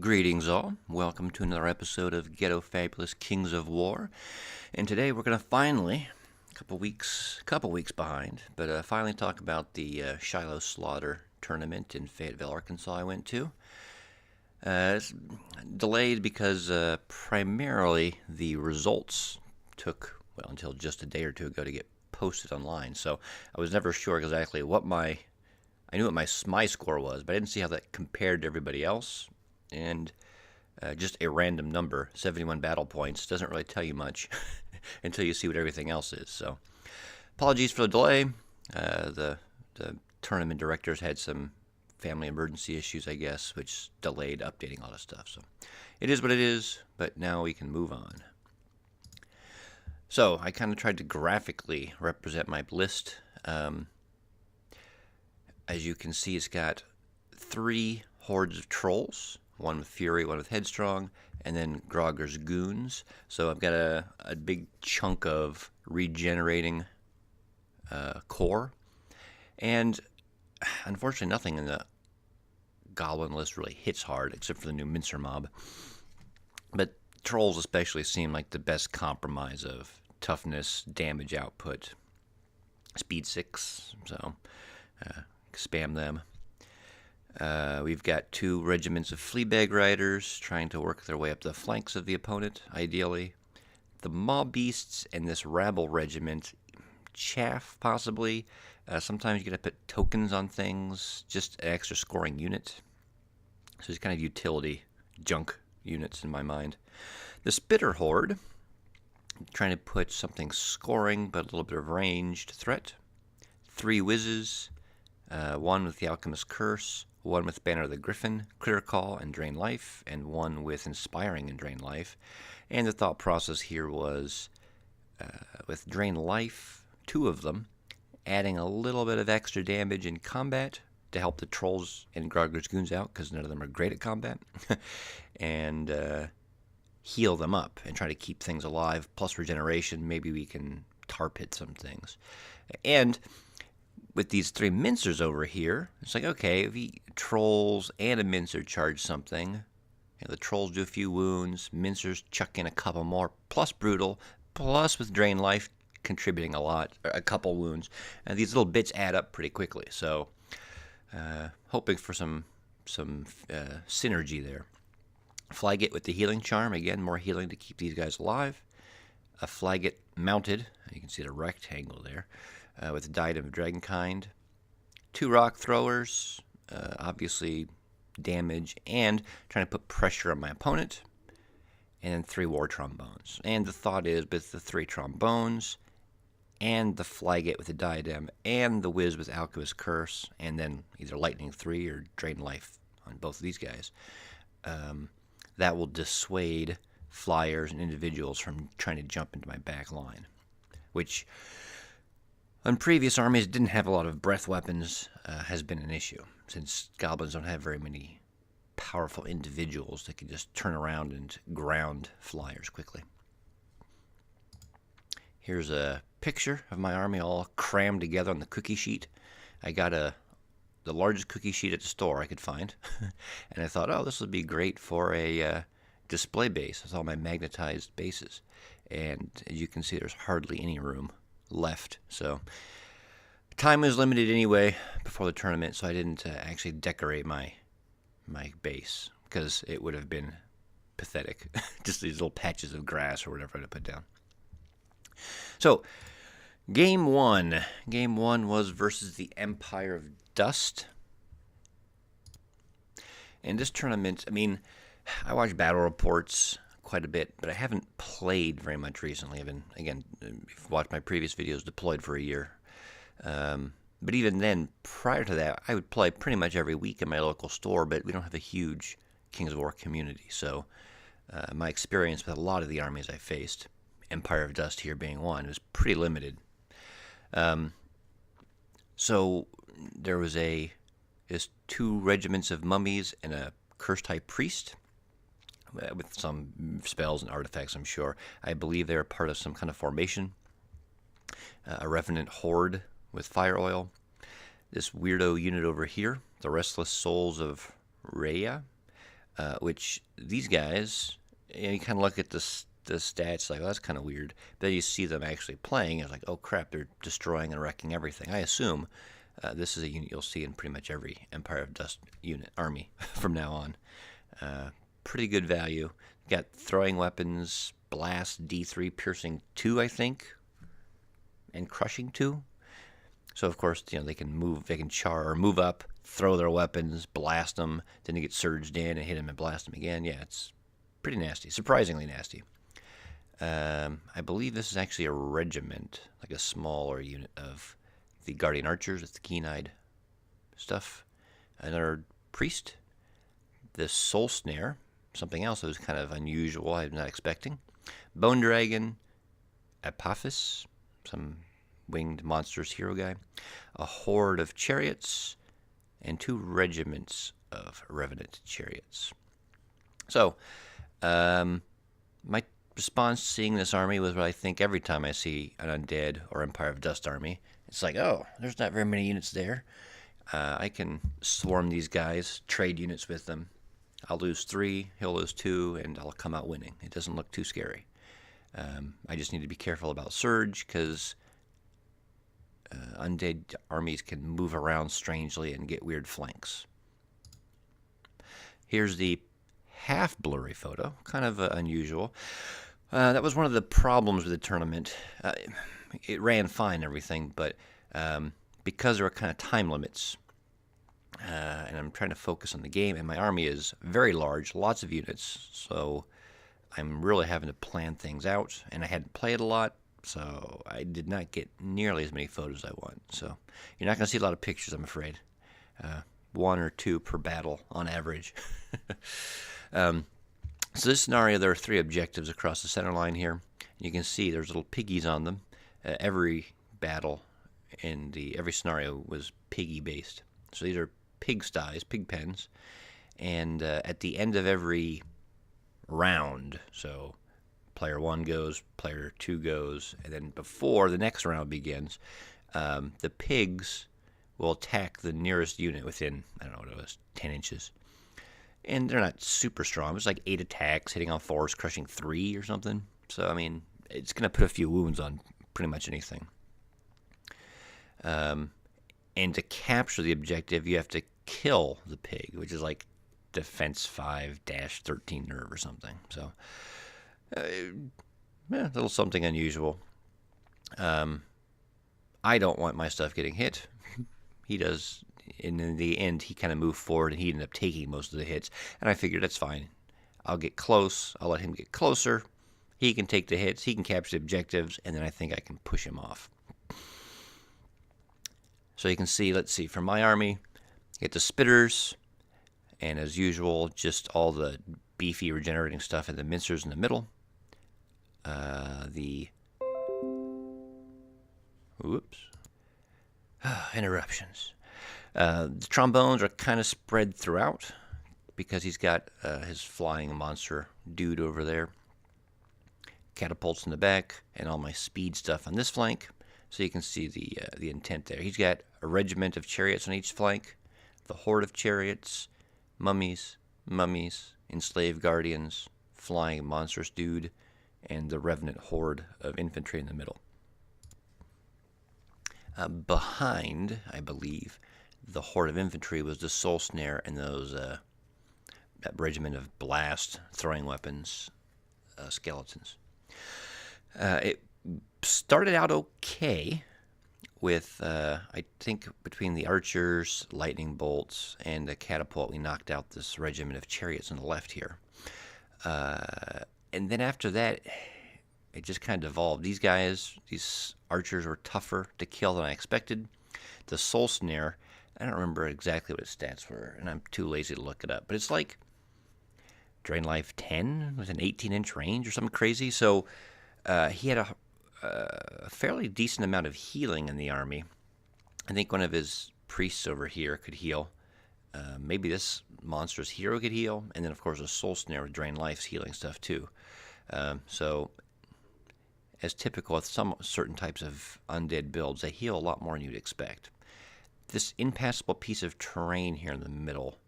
Greetings all. Welcome to another episode of Ghettofabulous Kings of War. And today we're going to finally, a couple weeks behind, but finally talk about the Shiloh Slaughter tournament in Fayetteville, Arkansas I went to. It's delayed because primarily the results took, until just a day or two ago to get posted online. So I was never sure exactly I knew what my score was, but I didn't see how that compared to everybody else. And just a random number, 71 battle points, doesn't really tell you much until you see what everything else is. So, apologies for the delay. The tournament directors had some family emergency issues, I guess, which delayed updating all this stuff. So, it is what it is, but now we can move on. So, I kind of tried to graphically represent my list. As you can see, it's got 3 hordes of trolls. One with Fury, one with Headstrong, and then Grogger's Goons. So I've got a big chunk of regenerating core. And unfortunately, nothing in the Goblin list really hits hard, except for the new Mincer mob. But Trolls especially seem like the best compromise of toughness, damage output, speed 6, so spam them. We've got 2 regiments of Fleabag Riders trying to work their way up the flanks of the opponent, ideally. The Mob Beasts and this Rabble Regiment, chaff, possibly. Sometimes you get to put tokens on things, just an extra scoring unit. So it's kind of utility junk units in my mind. The Spitter Horde, trying to put something scoring, but a little bit of ranged threat. 3 Whizzes, 1 with the Alchemist's Curse, 1 with Banner of the Griffin, Clear Call, and Drain Life, and 1 with Inspiring and Drain Life. And the thought process here was, with Drain Life, 2 of them, adding a little bit of extra damage in combat to help the Trolls and Grogger's Goons out, because none of them are great at combat, and heal them up and try to keep things alive, plus regeneration. Maybe we can tar pit some things. And with these 3 mincers over here, it's like, okay, if the Trolls and a mincer charge something, the Trolls do a few wounds, mincers chuck in a couple more, plus brutal, plus with Drain Life contributing a couple wounds, and these little bits add up pretty quickly. So, hoping for some synergy there. Flaget with the Healing Charm, again, more healing to keep these guys alive. A Flaget mounted, you can see the rectangle there, with Diadem of Dragonkind. 2 Rock Throwers, obviously damage and trying to put pressure on my opponent. And then 3 War Trombones. And the thought is, with the 3 Trombones, and the Flaget with the Diadem, and the Whiz with Alchemist's Curse, and then either Lightning 3 or Drain Life on both of these guys, that will dissuade flyers and individuals from trying to jump into my back line, which on previous armies didn't have a lot of breath weapons, has been an issue, since goblins don't have very many powerful individuals that can just turn around and ground flyers quickly. Here's a picture of my army all crammed together on the cookie sheet. I got the largest cookie sheet at the store I could find, and I thought, oh, this would be great for a display base with all my magnetized bases. And as you can see, there's hardly any room left. So time was limited anyway before the tournament, so I didn't actually decorate my base, because it would have been pathetic. Just these little patches of grass or whatever I put down. So game one was versus the Empire of Dust. And this tournament, I mean, I watch battle reports quite a bit, but I haven't played very much recently. I've been, again, if you've watched my previous videos, deployed for a year. But even then, prior to that, I would play pretty much every week in my local store, but we don't have a huge Kings of War community. So my experience with a lot of the armies I faced, Empire of Dust here being one, was pretty limited. So there was just 2 regiments of mummies and a Cursed-type priest, with some spells and artifacts, I'm sure. I believe they were part of some kind of formation. A Revenant Horde with Fire Oil. This weirdo unit over here, the Restless Souls of Rhea, which these guys, you kind of look at the stats like, well, that's kind of weird. But then you see them actually playing, it's like, oh crap, they're destroying and wrecking everything. I assume this is a unit you'll see in pretty much every Empire of Dust unit army from now on. Pretty good value. Got throwing weapons, blast D3, piercing 2, I think, and crushing 2. So of course, they can move, they can char or move up, throw their weapons, blast them, then they get surged in and hit them and blast them again. Yeah, it's pretty nasty, surprisingly nasty. I believe this is actually a regiment, like a smaller unit of the Guardian Archers with the keen-eyed stuff. Another priest, the Soul Snare, something else that was kind of unusual, I'm not expecting. Bone Dragon, Apophis, some winged monstrous hero guy, a horde of chariots, and 2 regiments of revenant chariots. So, my response seeing this army was what I think every time I see an Undead or Empire of Dust army. It's like, oh, there's not very many units there. I can swarm these guys, trade units with them. I'll lose 3, he'll lose 2, and I'll come out winning. It doesn't look too scary. I just need to be careful about Surge, because Undead armies can move around strangely and get weird flanks. Here's the half blurry photo, kind of unusual. That was one of the problems with the tournament. It ran fine, everything, but because there are kind of time limits, and I'm trying to focus on the game, and my army is very large, lots of units, so I'm really having to plan things out, and I hadn't played a lot, so I did not get nearly as many photos as I want. So you're not going to see a lot of pictures, I'm afraid. 1 or 2 per battle on average. So this scenario, there are 3 objectives across the center line here. You can see there's little piggies on them. Every battle in every scenario was piggy based. So these are pig sties, pig pens, and at the end of every round, so player 1 goes, player 2 goes, and then before the next round begins, the pigs will attack the nearest unit within, I don't know what it was, 10 inches. And they're not super strong. It's like 8 attacks, hitting on 4s, crushing 3 or something. So, I mean, it's going to put a few wounds on pretty much anything. And to capture the objective, you have to kill the pig, which is like defense 5-13 nerve or something. So, a little something unusual. I don't want my stuff getting hit. He does. And in the end, he kind of moved forward, and he ended up taking most of the hits. And I figured that's fine. I'll get close. I'll let him get closer. He can take the hits. He can capture the objectives, and then I think I can push him off. So you can see, let's see, from my army, get the spitters, and as usual, just all the beefy regenerating stuff, and the mincers in the middle. Interruptions. The trombones are kind of spread throughout because he's got his flying monster dude over there. Catapults in the back, and all my speed stuff on this flank. So you can see the intent there. He's got a regiment of chariots on each flank, the horde of chariots, mummies, enslaved guardians, flying monstrous dude, and the revenant horde of infantry in the middle. Behind, I believe, the horde of infantry was the Soul Snare and that regiment of blast, throwing weapons, skeletons. It started out okay with, I think, between the archers, lightning bolts, and the catapult, we knocked out this regiment of chariots on the left here. And then after that, it just kind of evolved. These archers were tougher to kill than I expected. The Soul Snare, I don't remember exactly what its stats were, and I'm too lazy to look it up, but it's like Drain Life 10 with an 18-inch range or something crazy. So he had a fairly decent amount of healing in the army. I think one of his priests over here could heal. Maybe this monstrous hero could heal, and then of course a Soul Snare with Drain Life's healing stuff too. So as typical with some certain types of undead builds, they heal a lot more than you'd expect. This impassable piece of terrain here in the middle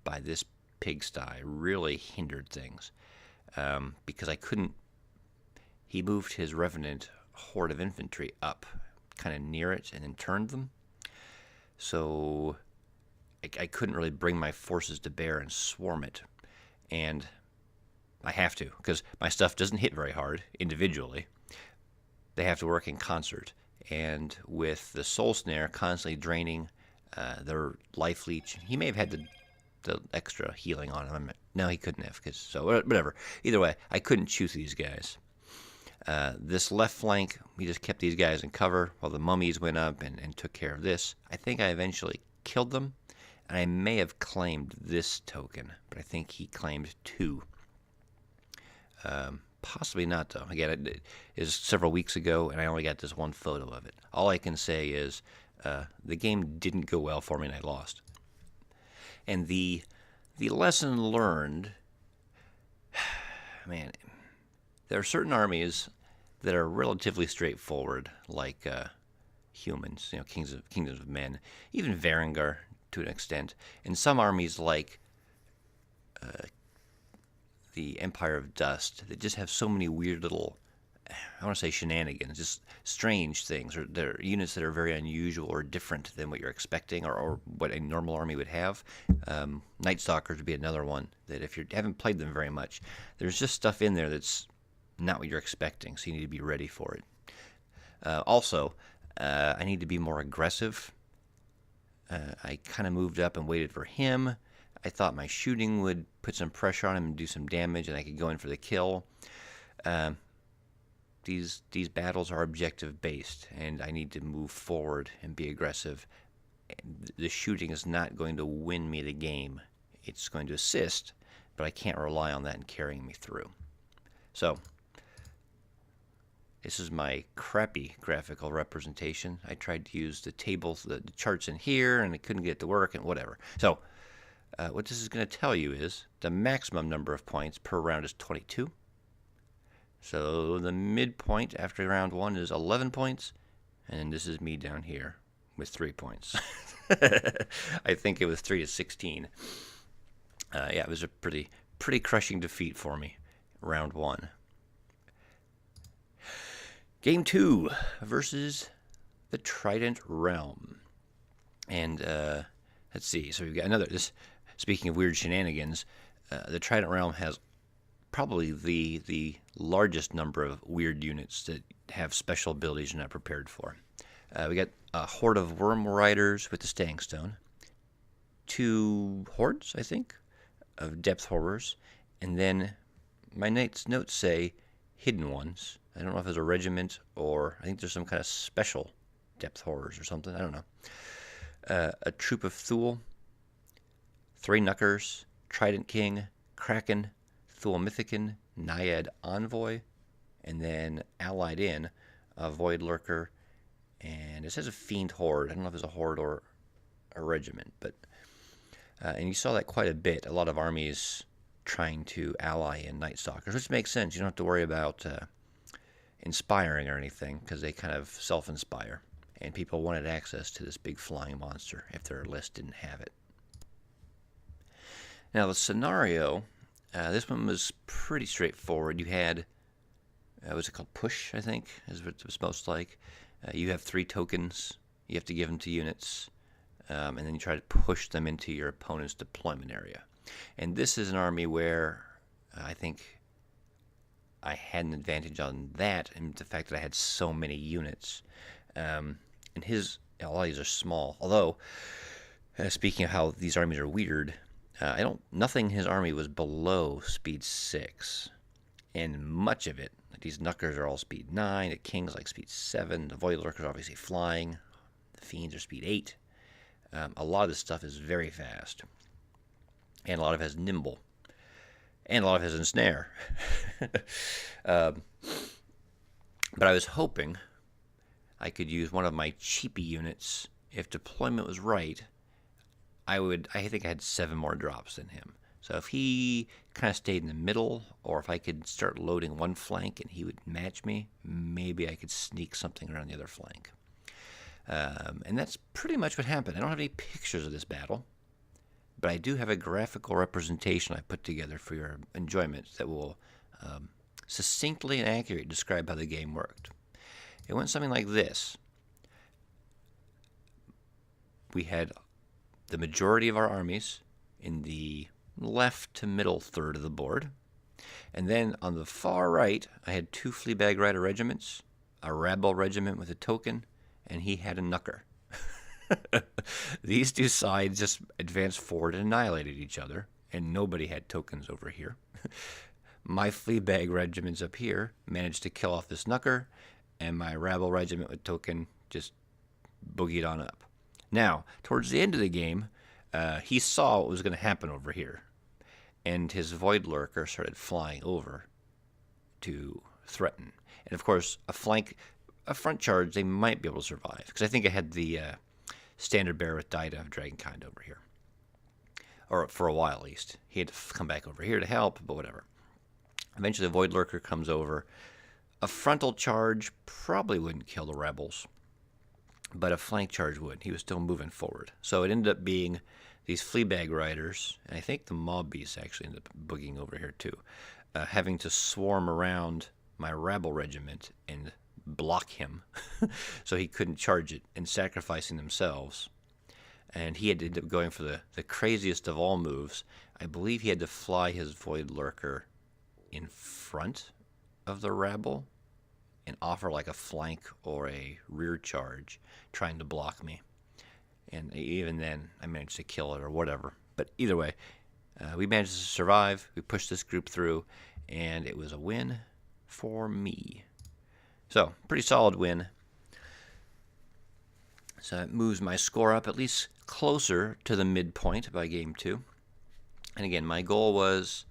by this pigsty really hindered things, because I couldn't. He moved his revenant horde of infantry up, kind of near it, and then turned them. So I couldn't really bring my forces to bear and swarm it. And I have to, because my stuff doesn't hit very hard individually. They have to work in concert. And with the soul snare constantly draining their life leech, he may have had the extra healing on him. No, he couldn't have, so whatever. Either way, I couldn't shoot these guys. This left flank, we just kept these guys in cover while the mummies went up and took care of this. I think I eventually killed them, and I may have claimed this token, but I think he claimed 2. Possibly not, though. Again, it is several weeks ago, and I only got this one photo of it. All I can say is the game didn't go well for me, and I lost. And the lesson learned, man, there are certain armies that are relatively straightforward, like humans, kingdoms of men, even Varangar to an extent, and some armies like the Empire of Dust that just have so many weird little, I want to say shenanigans, just strange things, or they're units that are very unusual or different than what you're expecting, or what a normal army would have. Night Stalkers would be another one that if you haven't played them very much, there's just stuff in there that's not what you're expecting, so you need to be ready for it. Also, I need to be more aggressive. I kind of moved up and waited for him. I thought my shooting would put some pressure on him and do some damage, and I could go in for the kill. These battles are objective-based, and I need to move forward and be aggressive. The shooting is not going to win me the game. It's going to assist, but I can't rely on that in carrying me through. So, this is my crappy graphical representation. I tried to use the tables, the charts in here, and I couldn't get it to work, and whatever. So, what this is going to tell you is the maximum number of points per round is 22. So the midpoint after round 1 is 11 points, and this is me down here with 3 points. I think it was 3 to 16. Yeah, it was a pretty crushing defeat for me, round 1. Game 2 versus the Trident Realm. And let's see, so we've got another, speaking of weird shenanigans, the Trident Realm has probably the largest number of weird units that have special abilities you're not prepared for. We got a horde of Worm Riders with the Staying Stone, 2 hordes, I think, of Depth Horrors, and then my notes say Hidden Ones. I don't know if it's a regiment or I think there's some kind of special Depth Horrors or something. I don't know. A troop of Thule, 3 Knuckers, Trident King, Kraken, Thule Mythicon, Naiad Envoy, and then allied in a Void Lurker, and it says a Fiend Horde. I don't know if it's a horde or a regiment, but and you saw that quite a bit. A lot of armies trying to ally in Night Stalkers, which makes sense. You don't have to worry about inspiring or anything because they kind of self-inspire, and people wanted access to this big flying monster if their list didn't have it. Now the scenario. This one was pretty straightforward. You had, what's it called? Push, I think, is what it was most like. You have 3 tokens. You have to give them to units. And then you try to push them into your opponent's deployment area. And this is an army where I think I had an advantage on that, and the fact that I had so many units. And a lot of these are small. Although, speaking of how these armies are weird, nothing in his army was below speed 6. And much of it, like these Knuckers are all speed 9, the King's like speed 7, the Void Lurkers are obviously flying, the Fiends are speed 8. A lot of this stuff is very fast. And a lot of it has nimble. And a lot of it has ensnare. But I was hoping I could use one of my cheapy units. If deployment was right, I think I had 7 more drops than him. So if he kind of stayed in the middle, or if I could start loading one flank and he would match me, maybe I could sneak something around the other flank. And that's pretty much what happened. I don't have any pictures of this battle, but I do have a graphical representation I put together for your enjoyment that will succinctly and accurately describe how the game worked. It went something like this. We had the majority of our armies in the left to middle third of the board. And then on the far right, I had 2 Fleabag Rider regiments, a Rabble regiment with a token, and he had a Knucker. These 2 sides just advanced forward and annihilated each other, and nobody had tokens over here. My Fleabag regiments up here managed to kill off this Knucker, and my Rabble regiment with token just boogied on up. Now, towards the end of the game, he saw what was going to happen over here, and his Void Lurker started flying over to threaten. And of course, a front charge, they might be able to survive, because I think I had the Standard Bearer with Dida of Dragonkind over here, or for a while at least. He had to come back over here to help, but whatever. Eventually, the Void Lurker comes over. A frontal charge probably wouldn't kill the rebels, but a flank charge would. He was still moving forward. So it ended up being these Fleabag Riders, and I think the Mob Beasts actually ended up boogieing over here too, having to swarm around my Rabble regiment and block him so he couldn't charge it, and sacrificing themselves. And he had to end up going for the craziest of all moves. I believe he had to fly his Void Lurker in front of the Rabble and offer like a flank or a rear charge, trying to block me. And even then, I managed to kill it or whatever. But either way, we managed to survive. We pushed this group through, and it was a win for me. So, pretty solid win. So it moves my score up at least closer to the midpoint by game 2. And again, my goal was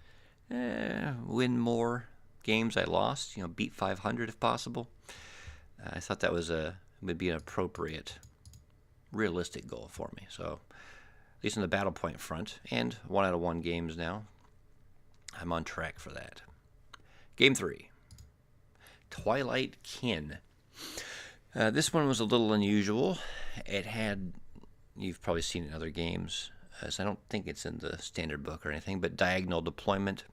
win more games I lost, beat 500 if possible. I thought that would be an appropriate, realistic goal for me. So, at least on the battle point front, and 1 out of 1 games now, I'm on track for that. Game 3, Twilight Kin. This one was a little unusual. It had, you've probably seen it in other games, so I don't think it's in the standard book or anything, but diagonal deployment.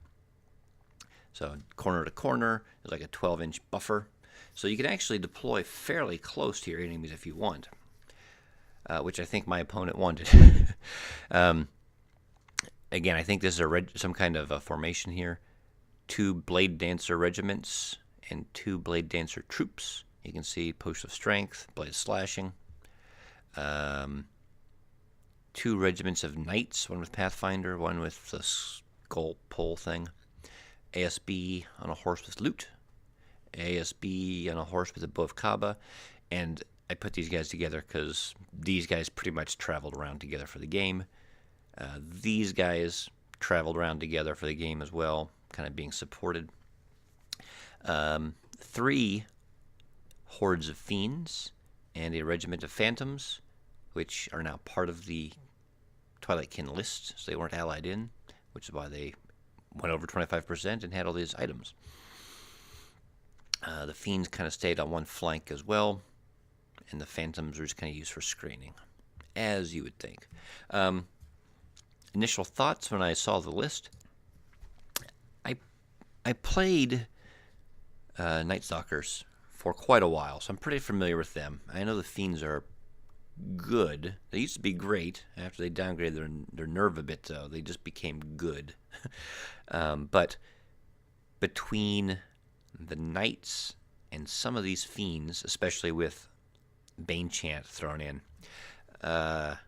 So corner to corner is like a 12-inch buffer. So you can actually deploy fairly close to your enemies if you want, which I think my opponent wanted. Again, I think this is some kind of a formation here. 2 Blade Dancer regiments and 2 Blade Dancer troops. You can see Post of Strength, Blade Slashing. 2 regiments of Knights, one with Pathfinder, one with the skull pull thing. ASB on a horse with loot, ASB on a horse with a bow of Kaba, and I put these guys together because these guys pretty much traveled around together for the game. These guys traveled around together for the game as well, kind of being supported. 3 hordes of fiends and a regiment of phantoms, which are now part of the Twilight Kin list, so they weren't allied in, which is why they went over 25% and had all these items. The fiends kind of stayed on one flank as well, and the phantoms were just kind of used for screening, as you would think. Initial thoughts when I saw the list. I played Night Stalkers for quite a while, so I'm pretty familiar with them. I know the fiends are good. They used to be great. After they downgraded their nerve a bit, though, they just became good. But between the knights and some of these fiends, especially with Bane Chant thrown in, I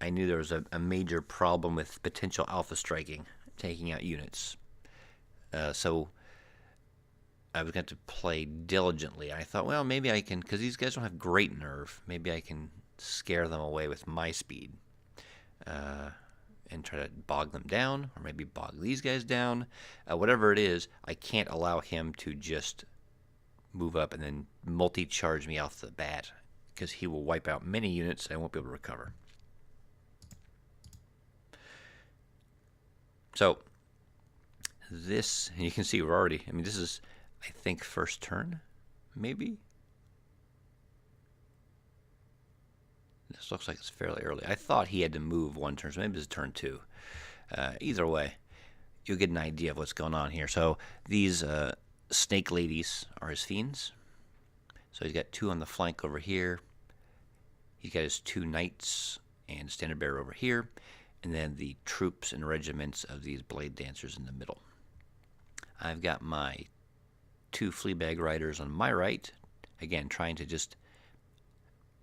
knew there was a major problem with potential alpha striking, taking out units. So I was going to play diligently. I thought, well, maybe I can, because these guys don't have great nerve, maybe I can scare them away with my speed. And try to bog them down, or maybe bog these guys down. Whatever it is, I can't allow him to just move up and then multi-charge me off the bat, because he will wipe out many units and I won't be able to recover. So, this, you can see we're already, this is, I think, first turn, maybe? This looks like it's fairly early. I thought he had to move one turn, so maybe it's turn 2. Either way, you'll get an idea of what's going on here. So these snake ladies are his fiends. So he's got 2 on the flank over here. He's got his 2 knights and standard bearer over here, and then the troops and regiments of these blade dancers in the middle. I've got my 2 fleabag riders on my right, again trying to just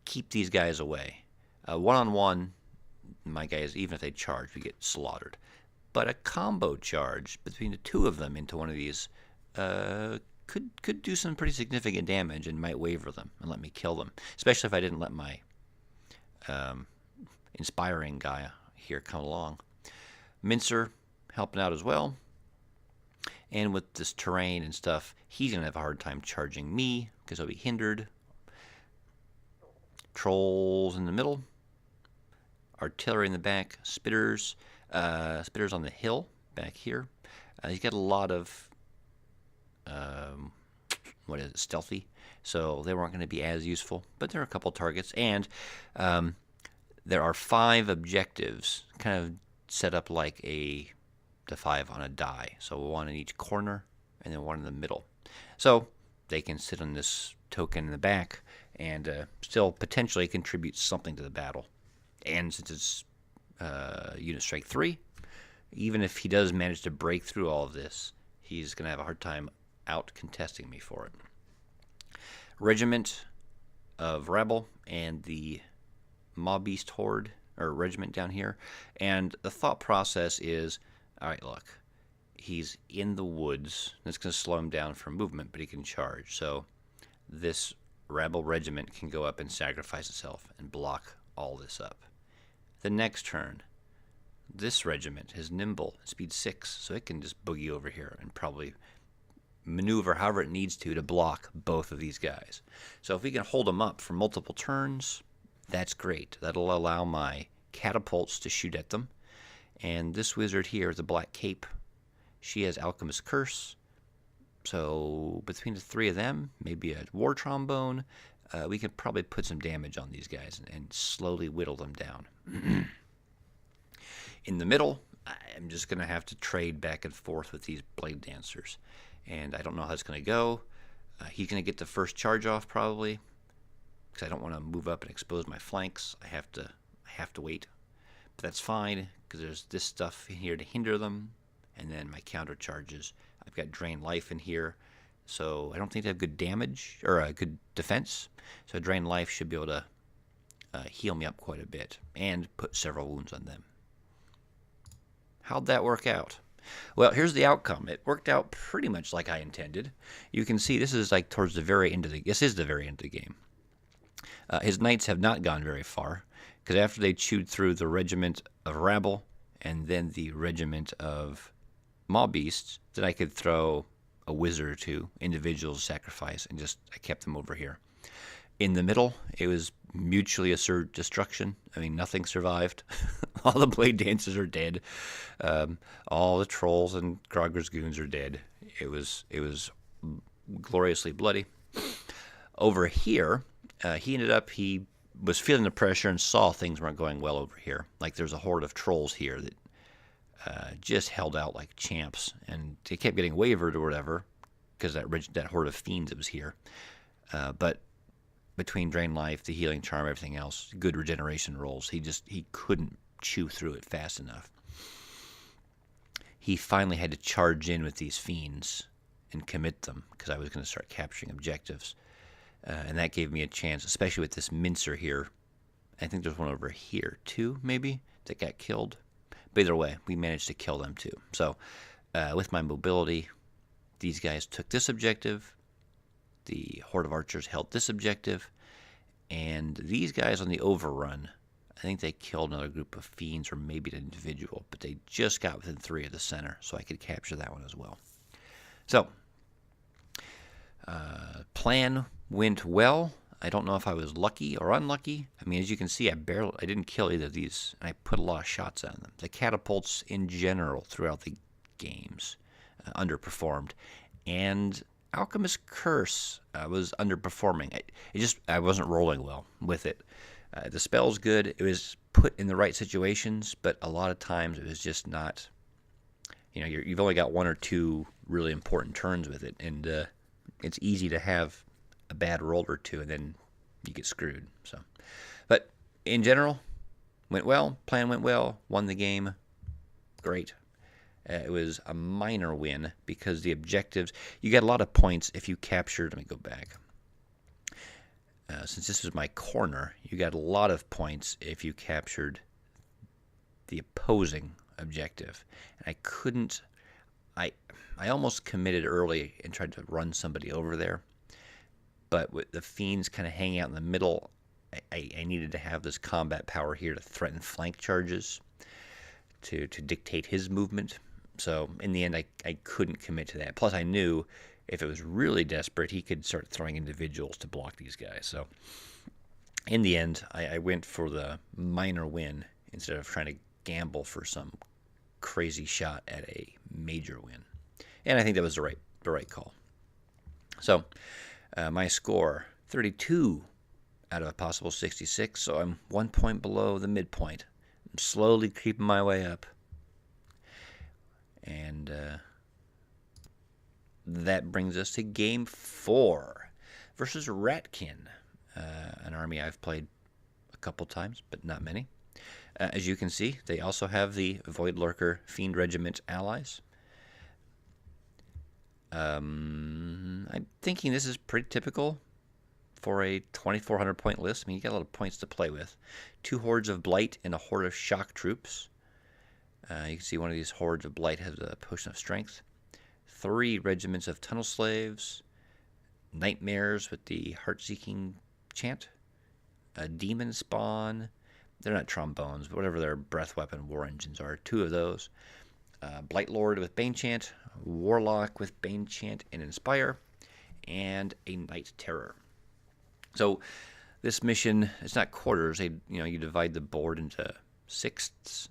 keep these guys away. One-on-one, my guys, even if they charge, we get slaughtered. But a combo charge between the 2 of them into one of these could do some pretty significant damage and might waver them and let me kill them, especially if I didn't let my inspiring guy here come along. Mincer helping out as well. And with this terrain and stuff, he's going to have a hard time charging me because he'll be hindered. Trolls in the middle. Artillery in the back. Spitters. Spitters on the hill back here. He's got a lot of stealthy, so they weren't going to be as useful, but there are a couple targets, and there are 5 objectives kind of set up like the 5 on a die, so 1 in each corner and then 1 in the middle, so they can sit on this token in the back and still potentially contribute something to the battle. And since it's unit strike 3, even if he does manage to break through all of this, he's going to have a hard time out contesting me for it. Regiment of Rebel and the Mob Beast Horde, or regiment down here. And the thought process is, alright, look, he's in the woods. That's going to slow him down for movement, but he can charge. So this Rebel regiment can go up and sacrifice itself and block all this up. The next turn, this regiment is nimble, speed 6, so it can just boogie over here and probably maneuver however it needs to block both of these guys. So if we can hold them up for multiple turns, that's great. That'll allow my catapults to shoot at them. And this wizard here, the Black Cape, she has Alchemist's Curse. So between the 3 of them, maybe a War Trombone, we can probably put some damage on these guys and slowly whittle them down. In the middle, I'm just going to have to trade back and forth with these blade dancers. And I don't know how it's going to go. He's going to get the first charge off probably, because I don't want to move up and expose my flanks. I have to wait. But that's fine, because there's this stuff in here to hinder them. And then my counter charges. I've got Drain Life in here. So I don't think they have good damage, or good defense. So Drain Life should be able to heal me up quite a bit and put several wounds on them. How'd that work out? Well, here's the outcome. It worked out pretty much like I intended. You can see this is like towards the very end of the... This is the very end of the game. His knights have not gone very far, because after they chewed through the regiment of rabble and then the regiment of mob beasts, then I could throw a wizard or 2 individuals sacrifice, and I kept them over here. In the middle, it was mutually assured destruction. I mean, nothing survived. All the blade dancers are dead. All the trolls and Grogger's goons are dead. It was gloriously bloody. Over here, he was feeling the pressure and saw things weren't going well over here. Like there's a horde of trolls here that just held out like champs, and they kept getting wavered or whatever because that horde of fiends that was here. But between Drain Life, the Healing Charm, everything else, good regeneration rolls, he couldn't chew through it fast enough. He finally had to charge in with these fiends and commit them, because I was going to start capturing objectives. And that gave me a chance, especially with this Mincer here. I think there's one over here too, maybe, that got killed. But either way, we managed to kill them too. So with my mobility, these guys took this objective. The Horde of Archers held this objective. And these guys on the overrun, I think they killed another group of fiends or maybe an individual. But they just got within 3 of the center, so I could capture that one as well. So, plan went well. I don't know if I was lucky or unlucky. I mean, as you can see, I didn't kill either of these, and I put a lot of shots on them. The catapults in general throughout the games underperformed, and Alchemist's Curse was underperforming. I wasn't rolling well with it. The spell's good. It was put in the right situations, but a lot of times it was just not. You've only got one or two really important turns with it, and it's easy to have a bad roll or two, and then you get screwed. So, but in general, went well. Plan went well. Won the game. Great. It was a minor win because the objectives. You get a lot of points if you captured. Let me go back. Since this was my corner, you got a lot of points if you captured the opposing objective. And I couldn't. I almost committed early and tried to run somebody over there, but with the fiends kind of hanging out in the middle, I needed to have this combat power here to threaten flank charges to dictate his movement. So in the end, I couldn't commit to that. Plus, I knew if it was really desperate, he could start throwing individuals to block these guys. So in the end, I went for the minor win instead of trying to gamble for some crazy shot at a major win. And I think that was the right call. So my score, 32 out of a possible 66. So I'm 1 point below the midpoint. I'm slowly creeping my way up. And that brings us to Game 4 versus Ratkin, an army I've played a couple times, but not many. As you can see, they also have the Void Lurker Fiend Regiment allies. I'm thinking this is pretty typical for a 2,400 point list. I mean, you got a lot of points to play with. 2 hordes of Blight and a horde of shock troops. You can see one of these hordes of Blight has a potion of strength. 3 regiments of tunnel slaves. Nightmares with the heart-seeking chant. A demon spawn. They're not trombones, but whatever their breath weapon war engines are. 2 of those. Blight Lord with Bane Chant. Warlock with Bane Chant and Inspire. And a Night Terror. So this mission, it's not quarters. You divide the board into sixths.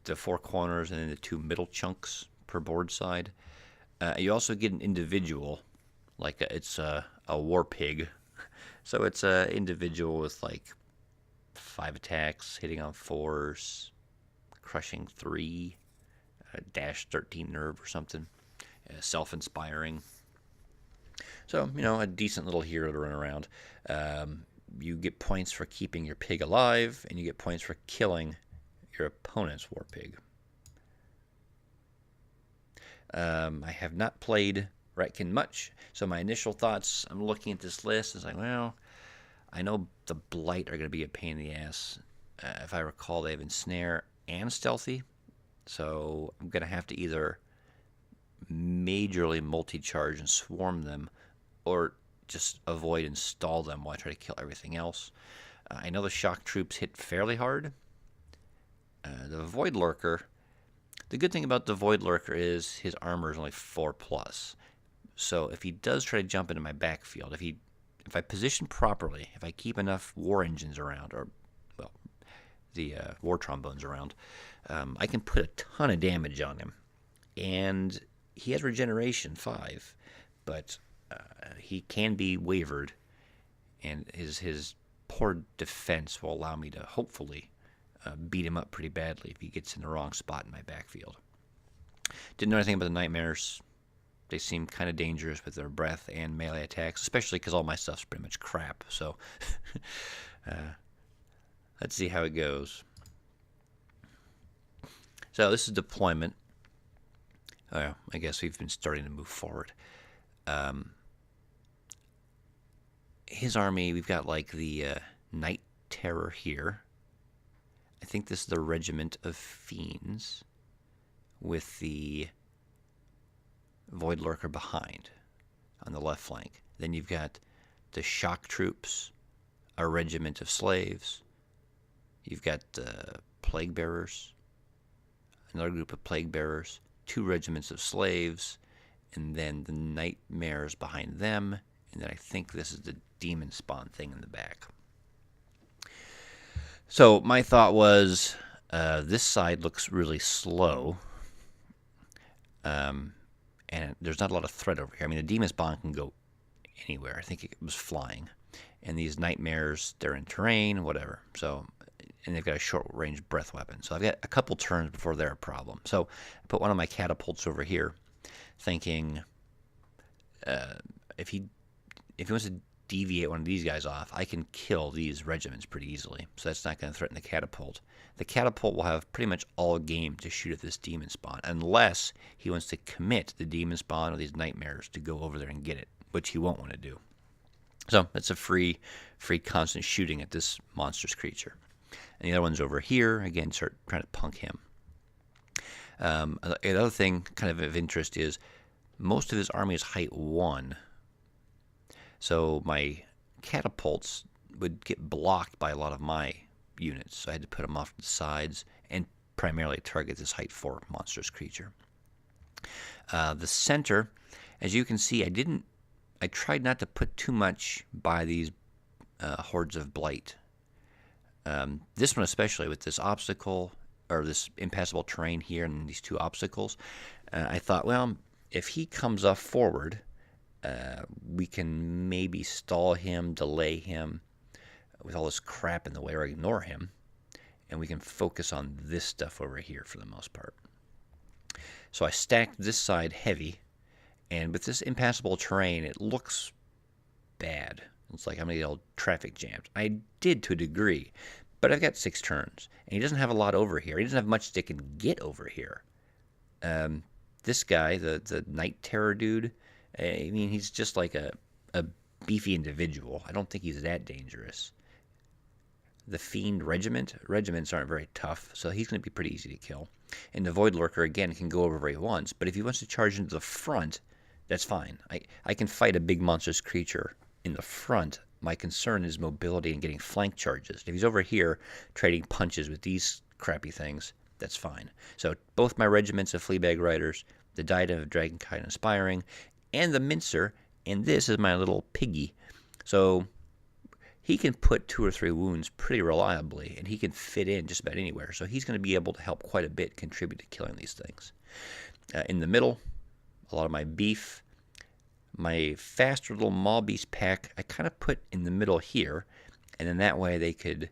The 4 corners and then the 2 middle chunks per board side. You also get an individual, like it's a war pig. So it's an individual with like 5 attacks, hitting on 4s, crushing 3, dash 13 nerve or something, self-inspiring. So, a decent little hero to run around. You get points for keeping your pig alive, and you get points for killing your opponent's war pig. I have not played Ratkin much, so my initial thoughts, I'm looking at this list, it's like, well, I know the Blight are going to be a pain in the ass. If I recall, they have Ensnare and Stealthy, so I'm going to have to either majorly multi-charge and swarm them, or just avoid and stall them while I try to kill everything else. I know the shock troops hit fairly hard. The Void Lurker, the good thing about the Void Lurker is his armor is only 4+. So if he does try to jump into my backfield, if I position properly, if I keep enough war engines around, or the war trombones around, I can put a ton of damage on him. And he has regeneration 5, but he can be wavered, and his poor defense will allow me to hopefully beat him up pretty badly if he gets in the wrong spot in my backfield. Didn't know anything about the Nightmares. They seem kind of dangerous with their breath and melee attacks, especially because all my stuff's pretty much crap. So let's see how it goes. So this is deployment. I guess we've been starting to move forward. His army, we've got like the Night Terror here. I think this is the Regiment of Fiends with the Void Lurker behind on the left flank. Then you've got the Shock Troops, a Regiment of Slaves. You've got the Plague Bearers, another group of Plague Bearers, 2 regiments of Slaves, and then the Nightmares behind them. And then I think this is the Demon Spawn thing in the back. So my thought was, this side looks really slow, and there's not a lot of threat over here. I mean, the Demon Spawn can go anywhere. I think it was flying. And these nightmares, they're in terrain, whatever. So, and they've got a short-range breath weapon. So I've got a couple turns before they're a problem. So I put one of my catapults over here, thinking if he wants to deviate one of these guys off, I can kill these regiments pretty easily. So that's not going to threaten the catapult. The catapult will have pretty much all game to shoot at this demon spawn, unless he wants to commit the demon spawn or these nightmares to go over there and get it, which he won't want to do. So that's a free constant shooting at this monstrous creature. And the other one's over here. Again, start trying to punk him. The other thing kind of interest is most of his army is height 1. So my catapults would get blocked by a lot of my units. So I had to put them off to the sides and primarily target this height 4 monstrous creature. The center, as you can see, I tried not to put too much by these hordes of blight. This one especially, with this obstacle, or this impassable terrain here and these 2 obstacles, I thought, well, if he comes up forward, we can maybe stall him, delay him with all this crap in the way, or ignore him, and we can focus on this stuff over here for the most part. So I stacked this side heavy, and with this impassable terrain, it looks bad. It's like I'm going to get all traffic jammed. I did to a degree, but I've got 6 turns, and he doesn't have a lot over here. He doesn't have much that can get over here. This guy, the Night Terror dude, I mean, he's just like a beefy individual. I don't think he's that dangerous. The Fiend regiments aren't very tough, so he's going to be pretty easy to kill. And the Void Lurker, again, can go over where he wants, but if he wants to charge into the front, that's fine. I can fight a big monstrous creature in the front. My concern is mobility and getting flank charges. If he's over here trading punches with these crappy things, that's fine. So both my regiments of Fleabag Riders, the Diadem of Dragonkind Inspiring, and the Mincer, and this is my little piggy. So he can put 2 or 3 wounds pretty reliably, and he can fit in just about anywhere. So he's going to be able to help quite a bit contribute to killing these things. In the middle, a lot of my beef. My faster little Maw Beast pack, I kind of put in the middle here, and then that way they could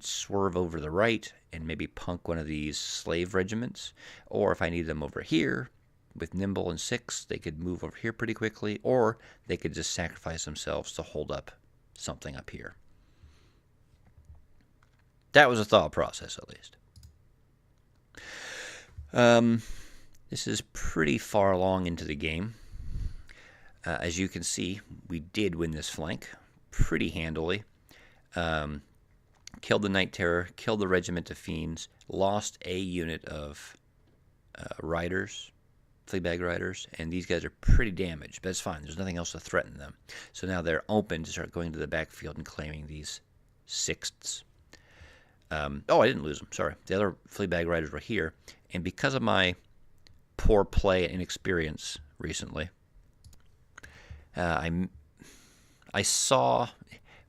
swerve over to the right and maybe punk one of these slave regiments. Or if I need them over here, with Nimble and 6, they could move over here pretty quickly, or they could just sacrifice themselves to hold up something up here. That was a thought process, at least. This is pretty far along into the game. As you can see, we did win this flank pretty handily. Killed the Night Terror, killed the Regiment of Fiends, lost a unit of riders, Fleabag Riders, and these guys are pretty damaged, but it's fine. There's nothing else to threaten them. So now they're open to start going to the backfield and claiming these 6ths. Oh, I didn't lose them. Sorry. The other Fleabag Riders were here, and because of my poor play and inexperience recently, I saw,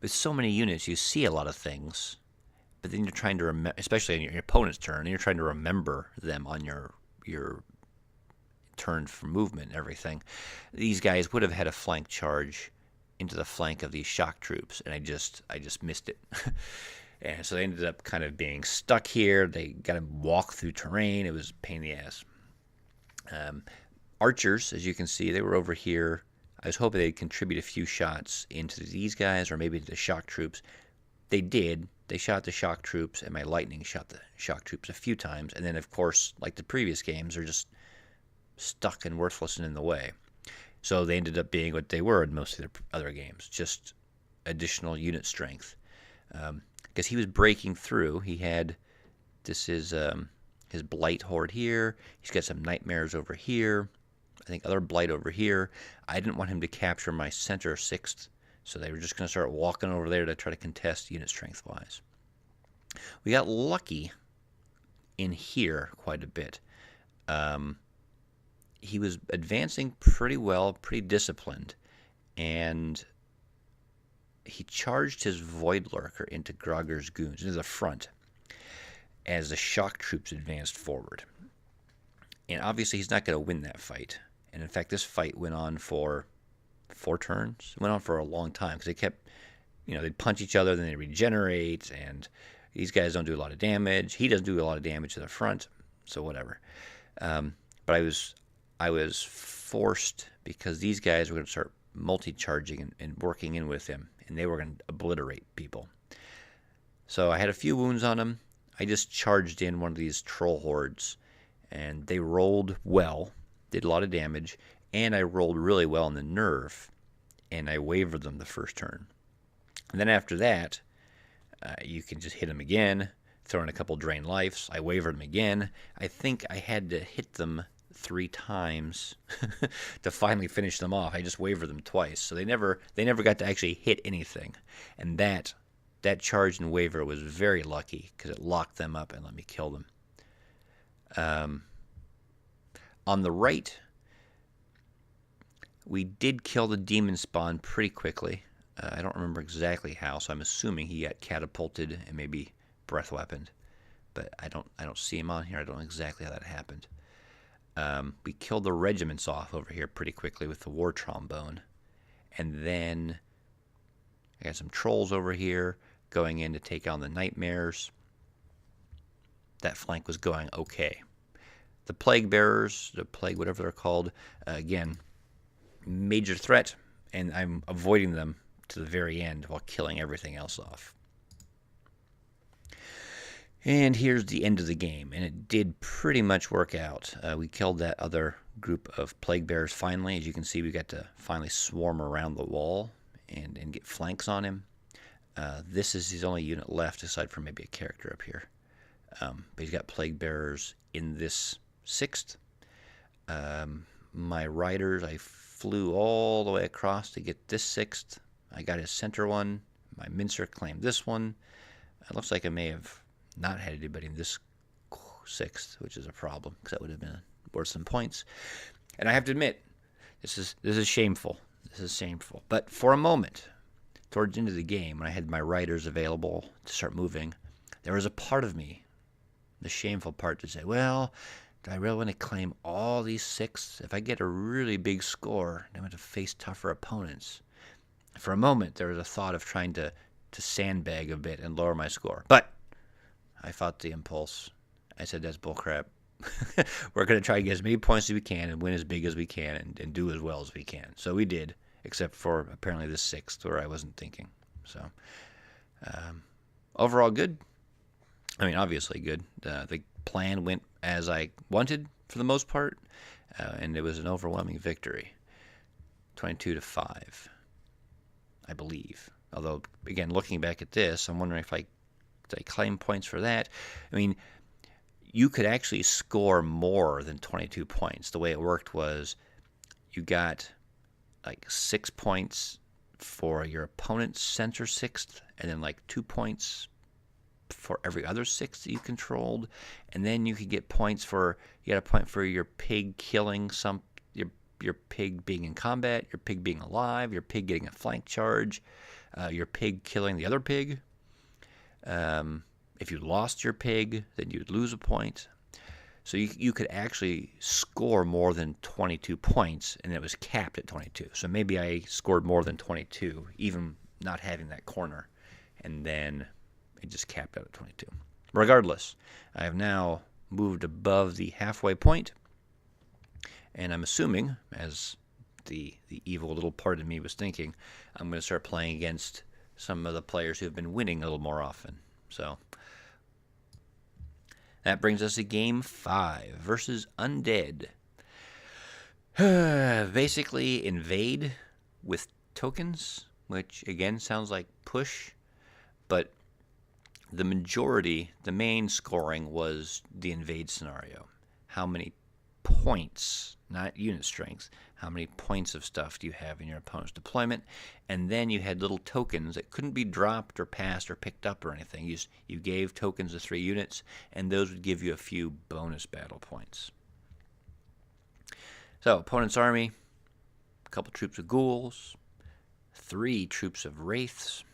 with so many units, you see a lot of things, but then you're trying to remember, especially on your opponent's turn, and you're trying to remember them on your turn for movement and everything. These guys would have had a flank charge into the flank of these shock troops, and I just missed it. And so they ended up kind of being stuck here. They got to walk through terrain. It was a pain in the ass. Archers, as you can see, they were over here. I was hoping they'd contribute a few shots into these guys or maybe to the shock troops. They did. They shot the shock troops, and my lightning shot the shock troops a few times. And then, of course, like the previous games, they're just stuck and worthless and in the way. So they ended up being what they were in most of their other games, just additional unit strength. Because he was breaking through. He had, this is his Blight Horde here. He's got some Nightmares over here. I think other Blight over here. I didn't want him to capture my center 6th, so they were just going to start walking over there to try to contest unit strength-wise. We got lucky in here quite a bit. He was advancing pretty well, pretty disciplined, and he charged his Void Lurker into Grogger's Goons, into the front, as the shock troops advanced forward. And obviously he's not going to win that fight. And in fact, this fight went on for 4 turns. It went on for a long time because they kept, they'd punch each other, then they regenerate, and these guys don't do a lot of damage. He doesn't do a lot of damage to the front, so whatever. But I was forced because these guys were going to start multi-charging and working in with him, and they were going to obliterate people. So I had a few wounds on them. I just charged in one of these troll hordes, and they rolled well, did a lot of damage, and I rolled really well in the nerve, and I wavered them the first turn. And then after that, you can just hit them again, throw in a couple drain lives. I wavered them again. I think I had to hit them 3 times to finally finish them off. I just wavered them twice, so they never got to actually hit anything. And that charge and waver was very lucky because it locked them up and let me kill them. On the right, we did kill the demon spawn pretty quickly. I don't remember exactly how, so I'm assuming he got catapulted and maybe breath weaponed. But I don't see him on here. I don't know exactly how that happened. We killed the regiments off over here pretty quickly with the war trombone. And then I got some trolls over here going in to take on the nightmares. That flank was going okay. The plague bearers, the plague, whatever they're called, again, major threat, and I'm avoiding them to the very end while killing everything else off. And here's the end of the game, and it did pretty much work out. We killed that other group of plague bearers finally. As you can see, we got to finally swarm around the wall and get flanks on him. This is his only unit left, aside from maybe a character up here. But he's got plague bearers in this 6th. My riders, I flew all the way across to get this 6th. I got his center one. My mincer claimed this one. It looks like I may have not had anybody in this 6th, which is a problem because that would have been worth some points. And I have to admit, this is shameful. This is shameful. But for a moment, towards the end of the game, when I had my riders available to start moving, there was a part of me, the shameful part, to say, well, do I really want to claim all these 6ths? If I get a really big score, I'm going to face tougher opponents. For a moment, there was a thought of trying to sandbag a bit and lower my score. But I fought the impulse. I said, that's bullcrap. We're going to try to get as many points as we can and win as big as we can and do as well as we can. So we did, except for apparently the 6th where I wasn't thinking. So overall good. I mean, obviously good. The plan went as I wanted for the most part, and it was an overwhelming victory. 22-5, I believe. Although, again, looking back at this, I'm wondering if did I claim points for that? I mean, you could actually score more than 22 points. The way it worked was you got like 6 points for your opponent's center 6th, and then like 2 points for every other 6th that you controlled, and then you could get points for, you got a point for your pig killing your pig being in combat, your pig being alive, your pig getting a flank charge, your pig killing the other pig. If you lost your pig, then you'd lose a point. So you could actually score more than 22 points, and it was capped at 22. So maybe I scored more than 22, even not having that corner, and then it just capped out at 22. Regardless, I have now moved above the halfway point, and I'm assuming, as the evil little part of me was thinking, I'm going to start playing against some of the players who have been winning a little more often. So that brings us to Game 5 versus Undead. Basically invade with tokens, which again sounds like push, but the main scoring was the invade scenario. How many points, not unit strength, how many points of stuff do you have in your opponent's deployment? And then you had little tokens that couldn't be dropped or passed or picked up or anything. You gave tokens to 3 units, and those would give you a few bonus battle points. So, opponent's army, a couple troops of ghouls, 3 troops of wraiths,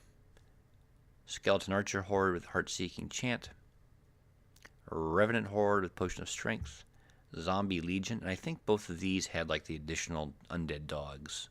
skeleton archer horde with heart-seeking chant, revenant horde with potion of strength, zombie legion, and I think both of these had like the additional undead dogs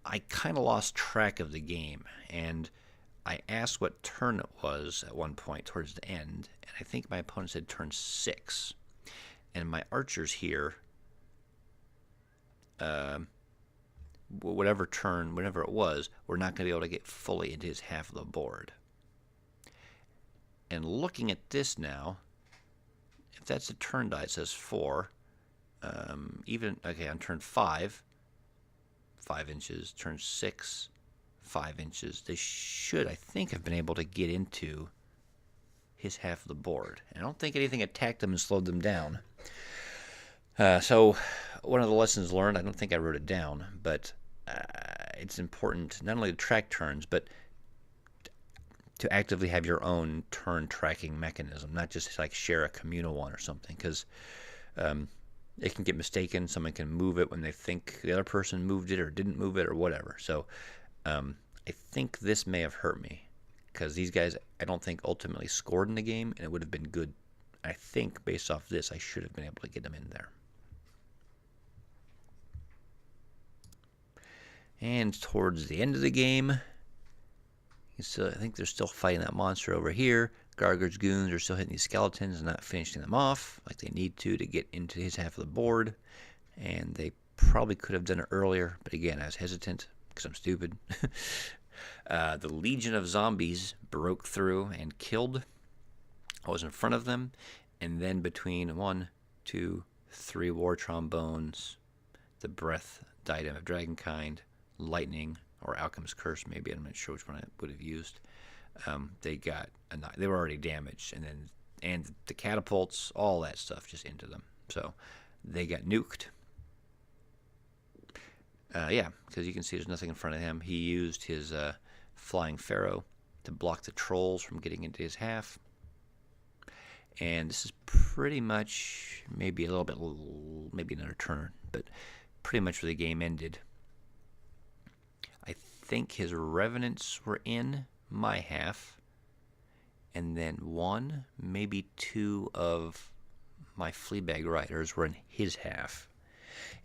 I kind of lost track of the game, and I asked what turn it was at one point towards the end, and I think my opponent said turn 6. And my archers here, whatever turn, whatever it was, were not going to be able to get fully into his half of the board. And looking at this now, if that's a turn die, it says 4. Okay, on turn 5, 5 inches, turn 6, 5 inches. They should, I think, have been able to get into his half of the board. And I don't think anything attacked them and slowed them down. So one of the lessons learned, I don't think I wrote it down, but it's important not only to track turns, but to actively have your own turn tracking mechanism, not just like share a communal one or something, because it can get mistaken. Someone can move it when they think the other person moved it or didn't move it or whatever. So I think this may have hurt me, because these guys, I don't think, ultimately scored in the game, and it would have been good. I think based off this, I should have been able to get them in there. And towards the end of the game, I think they're still fighting that monster over here. Garger's goons are still hitting these skeletons and not finishing them off like they need to get into his half of the board. And they probably could have done it earlier, but again, I was hesitant because I'm stupid. The Legion of Zombies broke through and killed. I was in front of them, and then between 1, 2, 3 war trombones, the breath diadem of dragonkind, lightning, or alchemist's curse, maybe, I'm not sure which one I would have used. They were already damaged, and the catapults, all that stuff just into them. So they got nuked. Because you can see there's nothing in front of him. He used his flying pharaoh to block the trolls from getting into his half. And this is pretty much, maybe a little bit, maybe another turn, but pretty much where the game ended. I think his revenants were in my half, and then 1, maybe 2 of my Fleabag riders were in his half.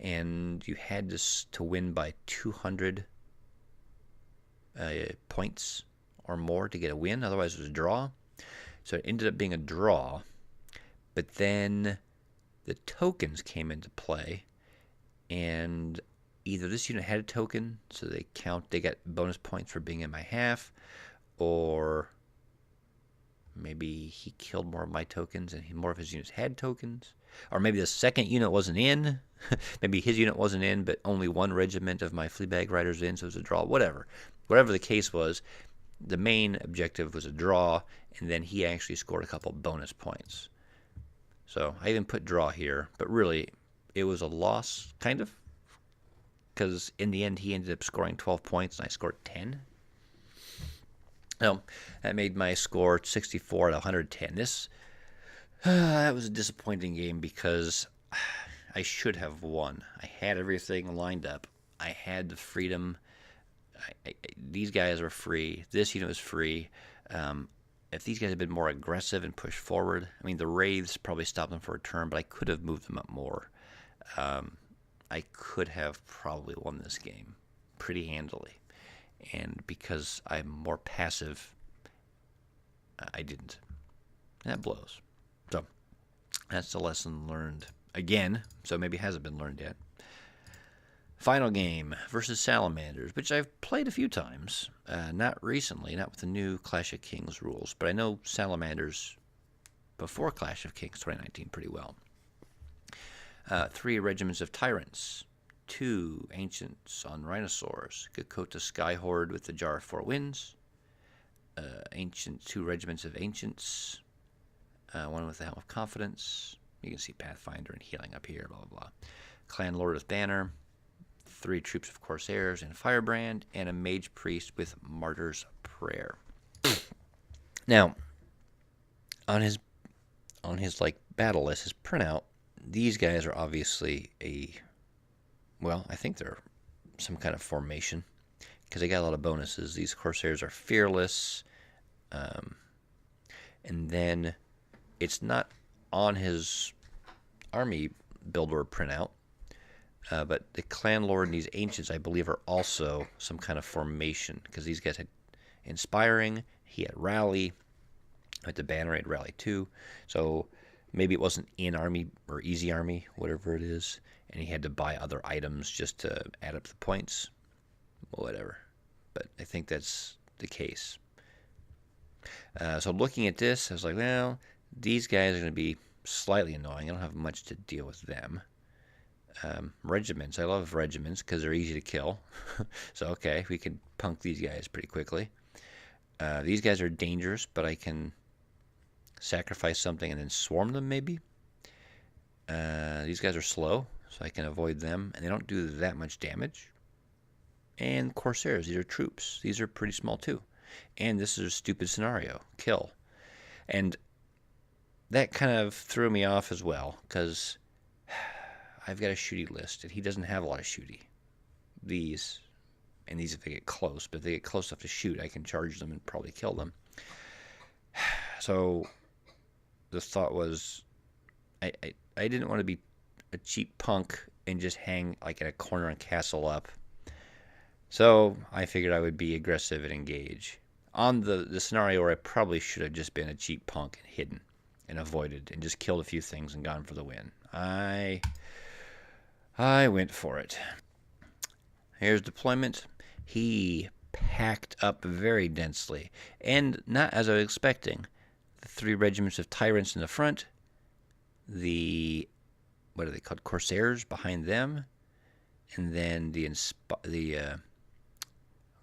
And you had to win by 200 points or more to get a win, otherwise it was a draw. So it ended up being a draw, but then the tokens came into play, and either this unit had a token, so they got bonus points for being in my half, or maybe he killed more of my tokens and more of his units had tokens, or maybe the second unit wasn't in. Maybe his unit wasn't in, but only 1 regiment of my Fleabag riders in, so it was a draw. Whatever the case was, the main objective was a draw, and then he actually scored a couple bonus points. So I even put draw here, but really it was a loss, kind of, because in the end he ended up scoring 12 points and I scored 10. So that made my score 64 out of 110. That was a disappointing game because I should have won. I had everything lined up. I had the freedom. These guys were free. This unit was free. If these guys had been more aggressive and pushed forward, I mean, the wraiths probably stopped them for a turn, but I could have moved them up more. I could have probably won this game pretty handily. And because I'm more passive, I didn't. And that blows. So that's the lesson learned again. So maybe it hasn't been learned yet. Final game versus Salamanders, which I've played a few times. Not recently, not with the new Clash of Kings rules, but I know Salamanders before Clash of Kings 2019 pretty well. 3 regiments of tyrants, 2 ancients on rhinosaurs, Ghettofabulous Skyhorde with the Jar of 4 Winds, 2 regiments of ancients, 1 with the Helm of Confidence. You can see Pathfinder and healing up here, blah, blah, blah. Clan Lord with Banner, 3 troops of Corsairs and Firebrand, and a Mage Priest with Martyr's Prayer. Now, on his battle list, his printout, these guys are obviously I think they're some kind of formation, because they got a lot of bonuses. These Corsairs are fearless, and then it's not on his army builder printout, But the clan lord and these ancients, I believe, are also some kind of formation, because these guys had inspiring, he had rally, at the banner had rally too. So maybe it wasn't in army or easy army, whatever it is, and he had to buy other items just to add up the points. Whatever. But I think that's the case. So looking at this, I was like, well, these guys are going to be slightly annoying. I don't have much to deal with them. Regiments. I love regiments because they're easy to kill. So, okay, we can punk these guys pretty quickly. These guys are dangerous, but I can sacrifice something and then swarm them, maybe. These guys are slow, so I can avoid them, and they don't do that much damage. And Corsairs, these are troops. These are pretty small, too. And this is a stupid scenario. Kill. And that kind of threw me off as well, because I've got a shooty list, and he doesn't have a lot of shooty. These, and these if they get close, but if they get close enough to shoot, I can charge them and probably kill them. So the thought was, I didn't want to be a cheap punk and just hang like in a corner and castle up. So I figured I would be aggressive and engage. On the scenario where I probably should have just been a cheap punk and hidden and avoided and just killed a few things and gone for the win. I went for it. Here's deployment. He packed up very densely, and not as I was expecting. The 3 regiments of tyrants in the front, the, what are they called, Corsairs behind them, and then the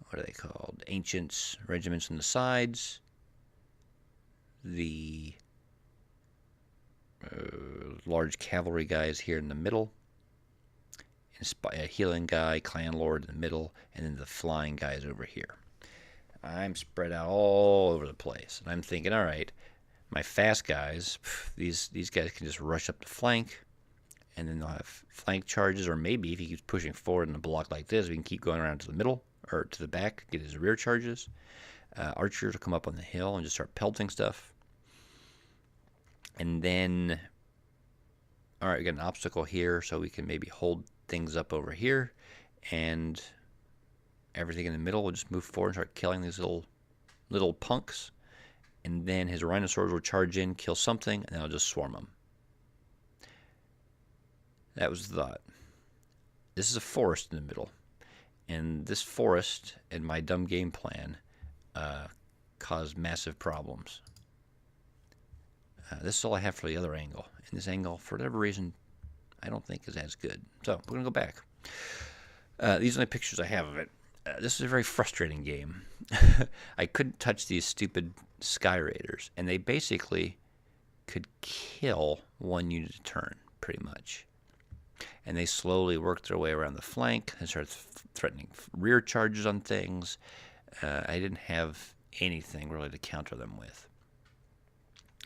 what are they called, ancients regiments on the sides, the large cavalry guys here in the middle, a healing guy, clan lord in the middle, and then the flying guys over here. I'm spread out all over the place, and I'm thinking, all right, my fast guys, these guys can just rush up the flank, and then they'll have flank charges, or maybe if he keeps pushing forward in a block like this, we can keep going around to the middle, or to the back, get his rear charges. Archers will come up on the hill and just start pelting stuff. And then, all right, we got an obstacle here, so we can maybe hold things up over here, and everything in the middle will just move forward and start killing these little punks. And then his rhinosaurs will charge in, kill something, and then I'll just swarm them. That was the thought. This is a forest in the middle, and this forest and my dumb game plan caused massive problems. This is all I have for the other angle, and this angle, for whatever reason, I don't think is as good. So we're going to go back. These are the pictures I have of it. This is a very frustrating game. I couldn't touch these stupid Sky Raiders, and they basically could kill one unit a turn, pretty much. And they slowly worked their way around the flank and started threatening rear charges on things. I didn't have anything really to counter them with.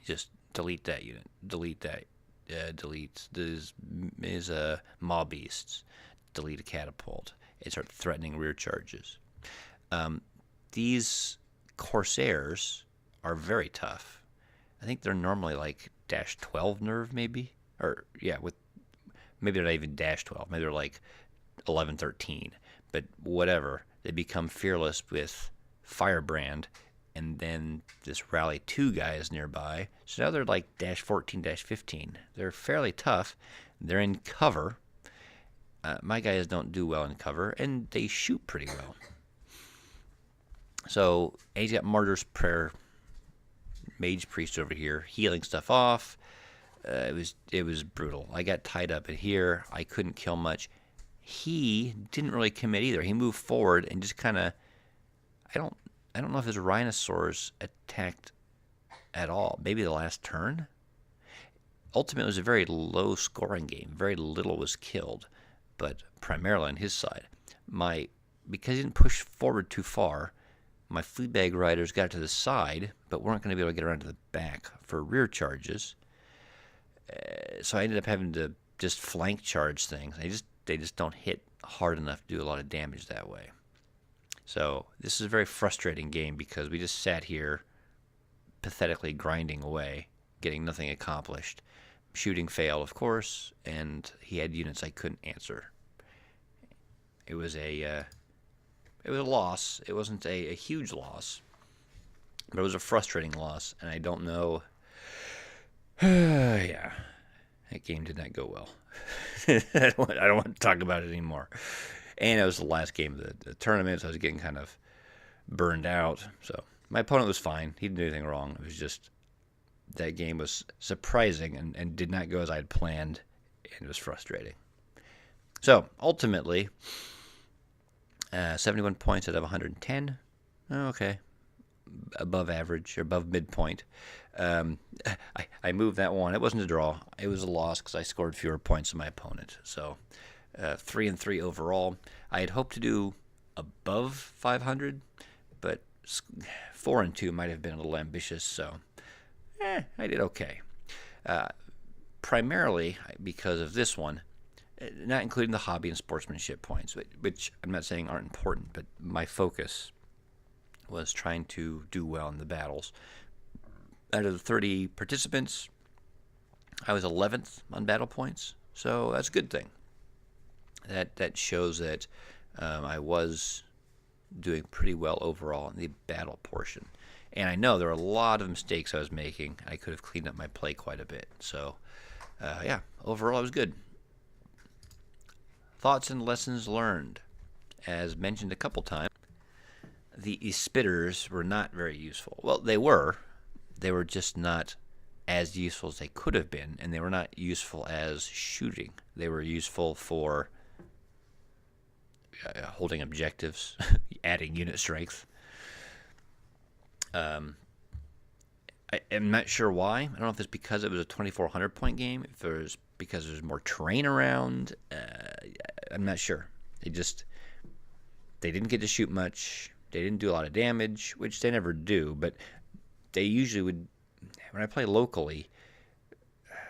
Just delete that unit, delete that, delete. This is mob beasts, delete a catapult, and start threatening rear charges. These Corsairs are very tough. I think they're normally like -12 nerve, maybe, or yeah, with maybe they're not even -12. Maybe they're like 11, 13. But whatever, they become fearless with Firebrand, and then this Rally 2 guy is nearby. So now they're like -14, -15. They're fairly tough. They're in cover. My guys don't do well in cover, and they shoot pretty well. So he's got Martyr's Prayer, Mage Priest over here, healing stuff off. It was brutal. I got tied up in here. I couldn't kill much. He didn't really commit either. He moved forward and just kind of, I don't know if his rhinosaurs attacked at all. Maybe the last turn. Ultimately, it was a very low scoring game. Very little was killed, but primarily on his side. Because he didn't push forward too far, my Fleabag riders got to the side, but weren't going to be able to get around to the back for rear charges. So I ended up having to just flank charge things. They just don't hit hard enough to do a lot of damage that way. So this is a very frustrating game because we just sat here pathetically grinding away, getting nothing accomplished. Shooting failed, of course, and he had units I couldn't answer. It was a loss. It wasn't a huge loss, but it was a frustrating loss, and I don't know. Yeah, that game did not go well. I don't want to talk about it anymore. And it was the last game of the tournament, so I was getting kind of burned out. So my opponent was fine. He didn't do anything wrong. It was just that game was surprising and did not go as I had planned, and it was frustrating. So ultimately, 71 points out of 110. Okay, above average or above midpoint. I moved that one. It wasn't a draw. It was a loss because I scored fewer points than my opponent. So 3-3 overall. I had hoped to do above 500, but 4-2 might have been a little ambitious. So I did okay. Primarily because of this one, not including the hobby and sportsmanship points, which I'm not saying aren't important, but my focus was trying to do well in the battles. Out of the 30 participants, I was 11th on battle points, so that's a good thing. That shows that I was doing pretty well overall in the battle portion. And I know there were a lot of mistakes I was making. I could have cleaned up my play quite a bit. So, yeah, overall it was good. Thoughts and lessons learned. As mentioned a couple times, the spitters were not very useful. Well, they were. They were just not as useful as they could have been, and they were not useful as shooting. They were useful for holding objectives, adding unit strength. I'm not sure why. I don't know if it's because it was a 2,400 point game, if it was because there's more terrain around. I'm not sure. They didn't get to shoot much. They didn't do a lot of damage, which they never do, but they usually would. When I play locally,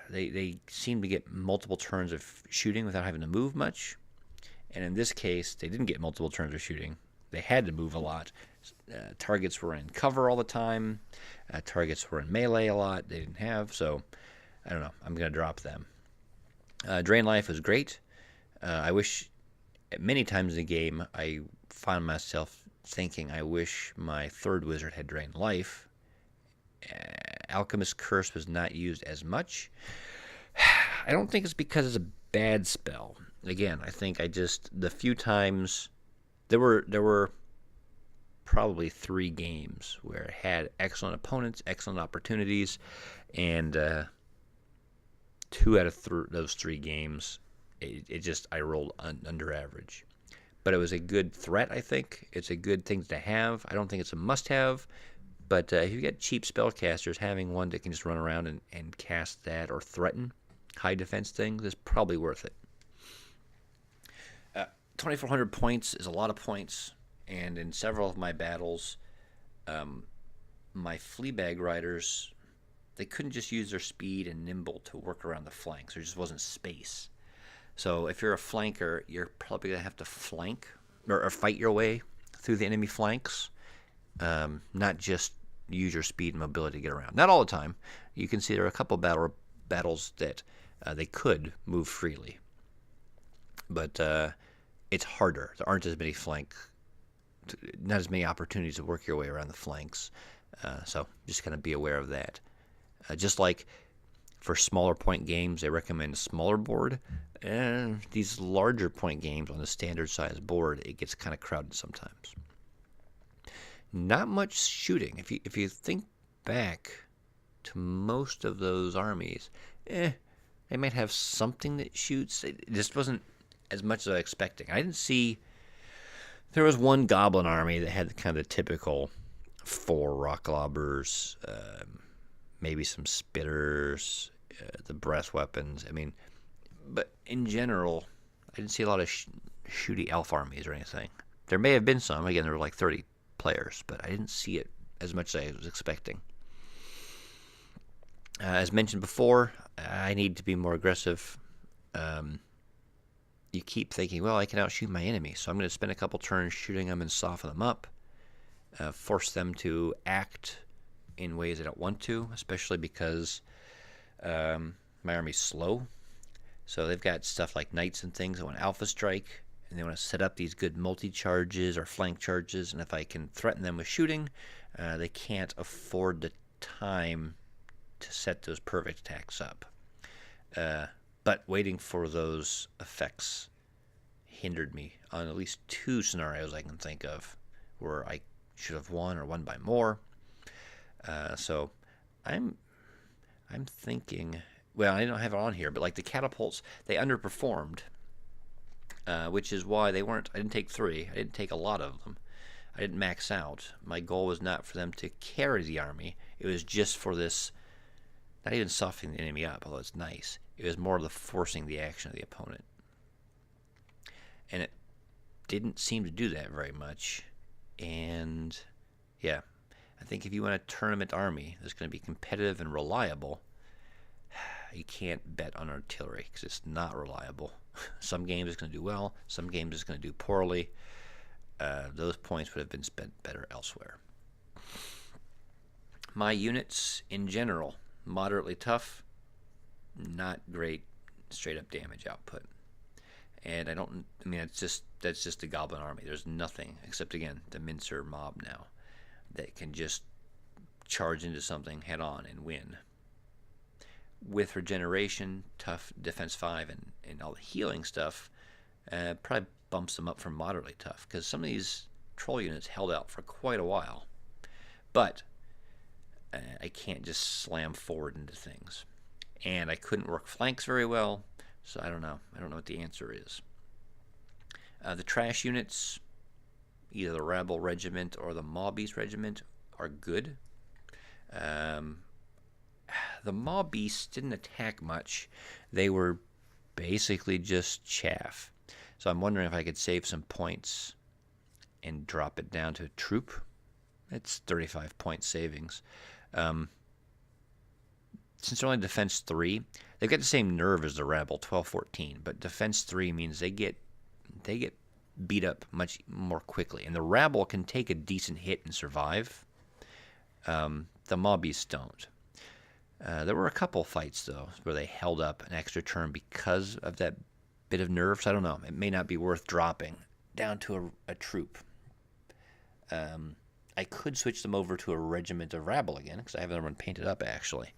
they seem to get multiple turns of shooting without having to move much. And in this case, they didn't get multiple turns of shooting. They had to move a lot. Targets were in cover all the time. Targets were in melee a lot. They didn't have, so I don't know. I'm going to drop them. Drain Life was great. I wish, many times in the game, I found myself thinking I wish my third wizard had Drain Life. Alchemist Curse was not used as much. I don't think it's because it's a bad spell. Again, I think the few times, there were probably 3 games where it had excellent opponents, excellent opportunities, and 2 out of those 3 games, I rolled under average. But it was a good threat, I think. It's a good thing to have. I don't think it's a must-have, but if you get cheap spellcasters, having one that can just run around and cast that or threaten high defense things is probably worth it. 2,400 points is a lot of points, and in several of my battles, my Fleabag riders, they couldn't just use their speed and nimble to work around the flanks. There just wasn't space. So if you're a flanker, you're probably going to have to flank or fight your way through the enemy flanks, not just use your speed and mobility to get around. Not all the time. You can see there are a couple battles that they could move freely. But it's harder. There aren't as many not as many opportunities to work your way around the flanks. So just kind of be aware of that. Just like for smaller point games, they recommend a smaller board. And these larger point games on the standard size board, it gets kind of crowded sometimes. Not much shooting. If you think back to most of those armies, they might have something that shoots. It just wasn't as much as I was expecting. I didn't see. There was one goblin army that had kind of typical 4 rock lobbers, maybe some spitters, the breath weapons. I mean, but in general, I didn't see a lot of shooty elf armies or anything. There may have been some. Again, there were like 30 players, but I didn't see it as much as I was expecting. As mentioned before, I need to be more aggressive. You keep thinking, well, I can outshoot my enemy, so I'm going to spend a couple turns shooting them and soften them up, force them to act in ways I don't want to, especially because my army's slow. So they've got stuff like knights and things that want alpha strike, and they want to set up these good multi-charges or flank charges, and if I can threaten them with shooting, they can't afford the time to set those perfect attacks up. But waiting for those effects hindered me on at least 2 scenarios I can think of where I should have won or won by more. So I'm thinking, well, I don't have it on here, but like the catapults, they underperformed, which is why they weren't. I didn't take 3. I didn't take a lot of them. I didn't max out. My goal was not for them to carry the army. It was just for this, not even softening the enemy up, although it's nice. It was more the forcing the action of the opponent. And it didn't seem to do that very much. And yeah, I think if you want a tournament army that's going to be competitive and reliable, you can't bet on artillery because it's not reliable. Some games it's going to do well, some games it's going to do poorly. Those points would have been spent better elsewhere. My units in general, moderately tough, not great straight up damage output. And that's just the goblin army. There's nothing except, again, the mincer mob now that can just charge into something head on and win. With regeneration, tough, defense 5, and all the healing stuff, probably bumps them up from moderately tough, because some of these troll units held out for quite a while. But I can't just slam forward into things. And I couldn't work flanks very well, so I don't know. I don't know what the answer is. The trash units, either the Rebel Regiment or the Maw Beast Regiment, are good. The Maw Beasts didn't attack much. They were basically just chaff. So I'm wondering if I could save some points and drop it down to a troop. It's 35 point savings. Since they're only defense 3, they've got the same nerve as the Rebel, 12-14, but defense 3 means they get beat up much more quickly. And the Rebel can take a decent hit and survive. The Maw Beasts don't. There were a couple fights, though, where they held up an extra turn because of that bit of nerve. So I don't know. It may not be worth dropping down to a troop. I could switch them over to a regiment of rabble again, because I have another one painted up, actually.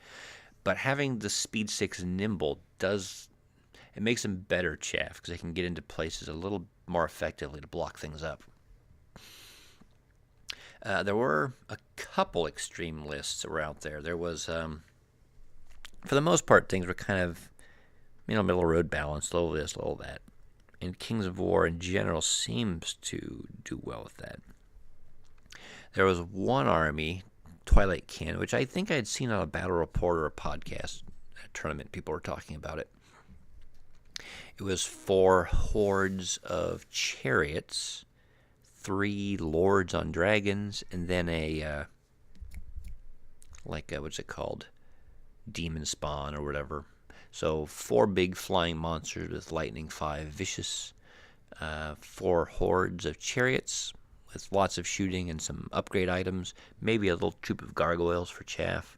But having the speed 6 nimble it makes them better chaff, because they can get into places a little more effectively to block things up. There were a couple extreme lists that were out there. There was, for the most part, things were kind of, middle road balance, little this, little that. And Kings of War in general seems to do well with that. There was one army, Twilight Kin, which I think I had seen on a battle report or a podcast tournament. People were talking about it. It was 4 hordes of chariots, 3 lords on dragons, and then what's it called? Demon spawn or whatever. So 4 big flying monsters with lightning 5 vicious, 4 hordes of chariots with lots of shooting and some upgrade items, maybe a little troop of gargoyles for chaff.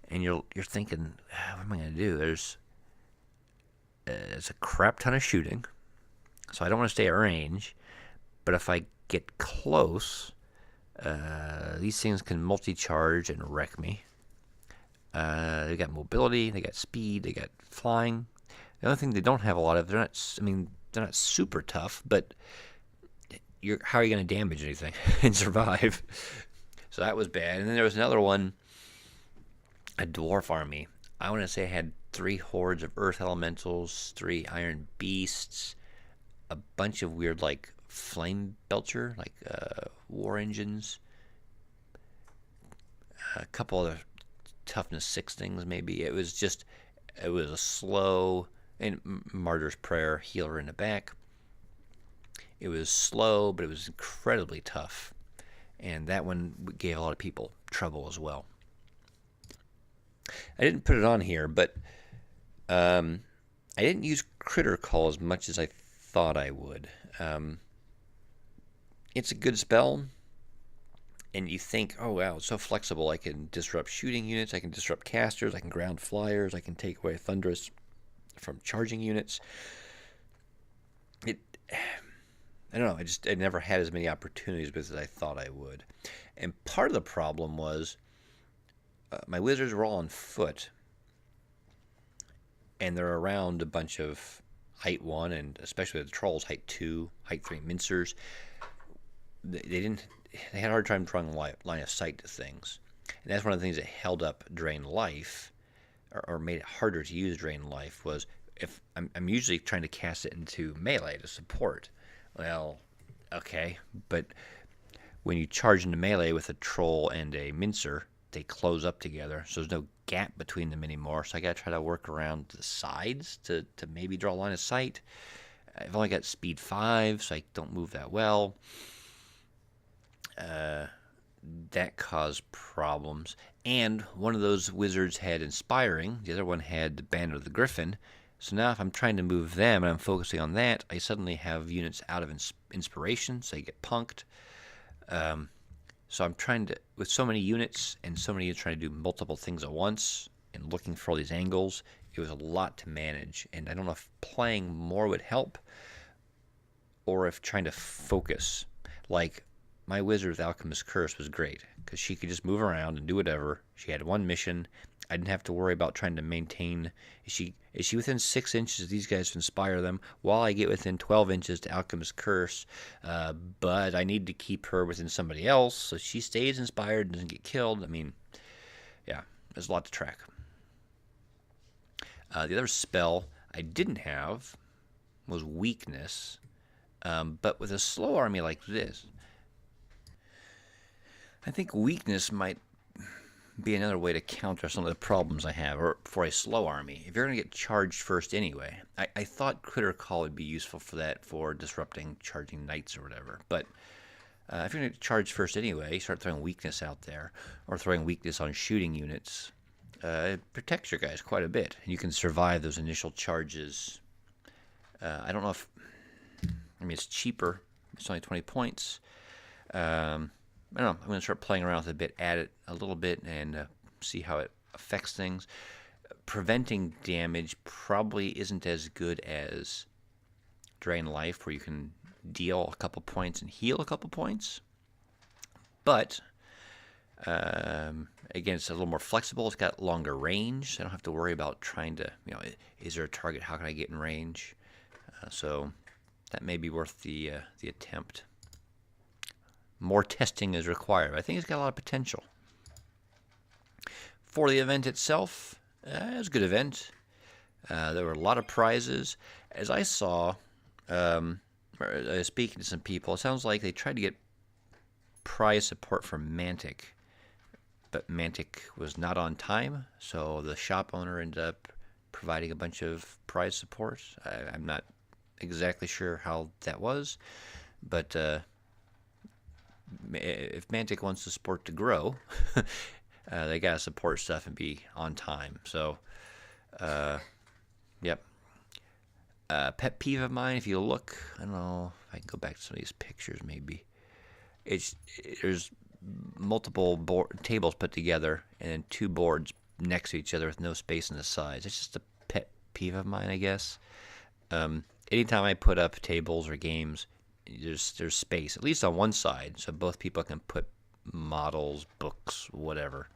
And you're thinking, what am I going to do? There's a crap ton of shooting, so I don't want to stay at range. But if I get close, these things can multi-charge and wreck me. They got mobility, they got speed, they got flying. The only thing they don't have a lot of, they're not super tough, but how are you going to damage anything and survive? So that was bad. And then there was another one, a dwarf army. I want to say I had 3 hordes of earth elementals, 3 iron beasts, a bunch of weird flame belcher, war engines, a couple other toughness 6 things maybe. It was a slow, and Martyr's Prayer, healer in the back. It was slow, but it was incredibly tough. And that one gave a lot of people trouble as well. I didn't put it on here, but I didn't use Critter Call as much as I thought I would. It's a good spell, and you think, oh wow, it's so flexible. I can disrupt shooting units, I can disrupt casters, I can ground flyers, I can take away Thunderous from charging units. I don't know. I never had as many opportunities with it as I thought I would. And part of the problem was my wizards were all on foot, and they're around a bunch of height 1 and especially the trolls, height 2, height 3 mincers. They had a hard time drawing line of sight to things. And that's one of the things that held up Drain Life, or made it harder to use Drain Life, was if I'm usually trying to cast it into melee to support. Well, okay, but when you charge into melee with a troll and a mincer, they close up together, so there's no gap between them anymore. So I gotta try to work around the sides to maybe draw a line of sight. I've only got speed 5, so I don't move that well. That caused problems. And one of those wizards had Inspiring, the other one had the Banner of the Griffin. So now if I'm trying to move them and I'm focusing on that, I suddenly have units out of Inspiration, so they get punked. So I'm trying to, with so many units and so many units trying to do multiple things at once and looking for all these angles, it was a lot to manage. And I don't know if playing more would help or if trying to focus. Like, my wizard with Alchemist's Curse was great because she could just move around and do whatever. She had one mission. I didn't have to worry about trying to maintain. Is she within 6 inches of these guys to inspire them while I get within 12 inches to Alchemist's Curse? But I need to keep her within somebody else so she stays inspired and doesn't get killed. I mean, yeah, there's a lot to track. The other spell I didn't have was Weakness. But with a slow army like this, I think Weakness might be another way to counter some of the problems I have, or for a slow army. If you're going to get charged first anyway, I thought Critter Call would be useful for that, for disrupting charging knights or whatever. But if you're going to get charged first anyway, you start throwing Weakness out there, or throwing Weakness on shooting units. It protects your guys quite a bit. You can survive those initial charges. I don't know if... I mean, it's cheaper. It's only 20 points. I don't know. I'm going to start playing around with it a bit, add it a little bit, and see how it affects things. Preventing damage probably isn't as good as Drain Life, where you can deal a couple points and heal a couple points. But, again, it's a little more flexible. It's got longer range. I don't have to worry about trying to, is there a target? How can I get in range? So that may be worth the attempt. More testing is required. I think it's got a lot of potential. For the event itself, it was a good event. There were a lot of prizes. As I saw, speaking to some people, it sounds like they tried to get prize support from Mantic, but Mantic was not on time, so the shop owner ended up providing a bunch of prize support. I'm not exactly sure how that was, but if Mantic wants the sport to grow, they gotta support stuff and be on time. So, yep. Pet peeve of mine, if you look, I don't know if I can go back to some of these pictures maybe. There's multiple tables put together and then two boards next to each other with no space in the sides. It's just a pet peeve of mine, I guess. Anytime I put up tables or games, there's space, at least on one side, so both people can put models, books, whatever.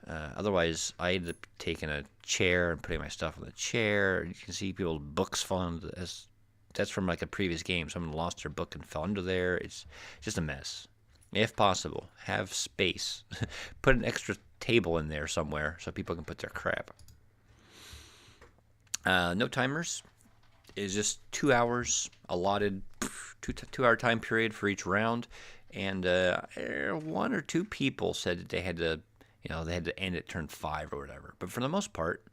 Otherwise, I ended up taking a chair and putting my stuff on the chair. You can see people's books falling. That's from like a previous game. Someone lost their book and fell under there. It's just a mess. If possible, have space. Put an extra table in there somewhere so people can put their crap. No timers. It's just 2 hours allotted, 2 hour time period for each round, and one or two people said that they had to, they had to end at turn 5 or whatever. But for the most part,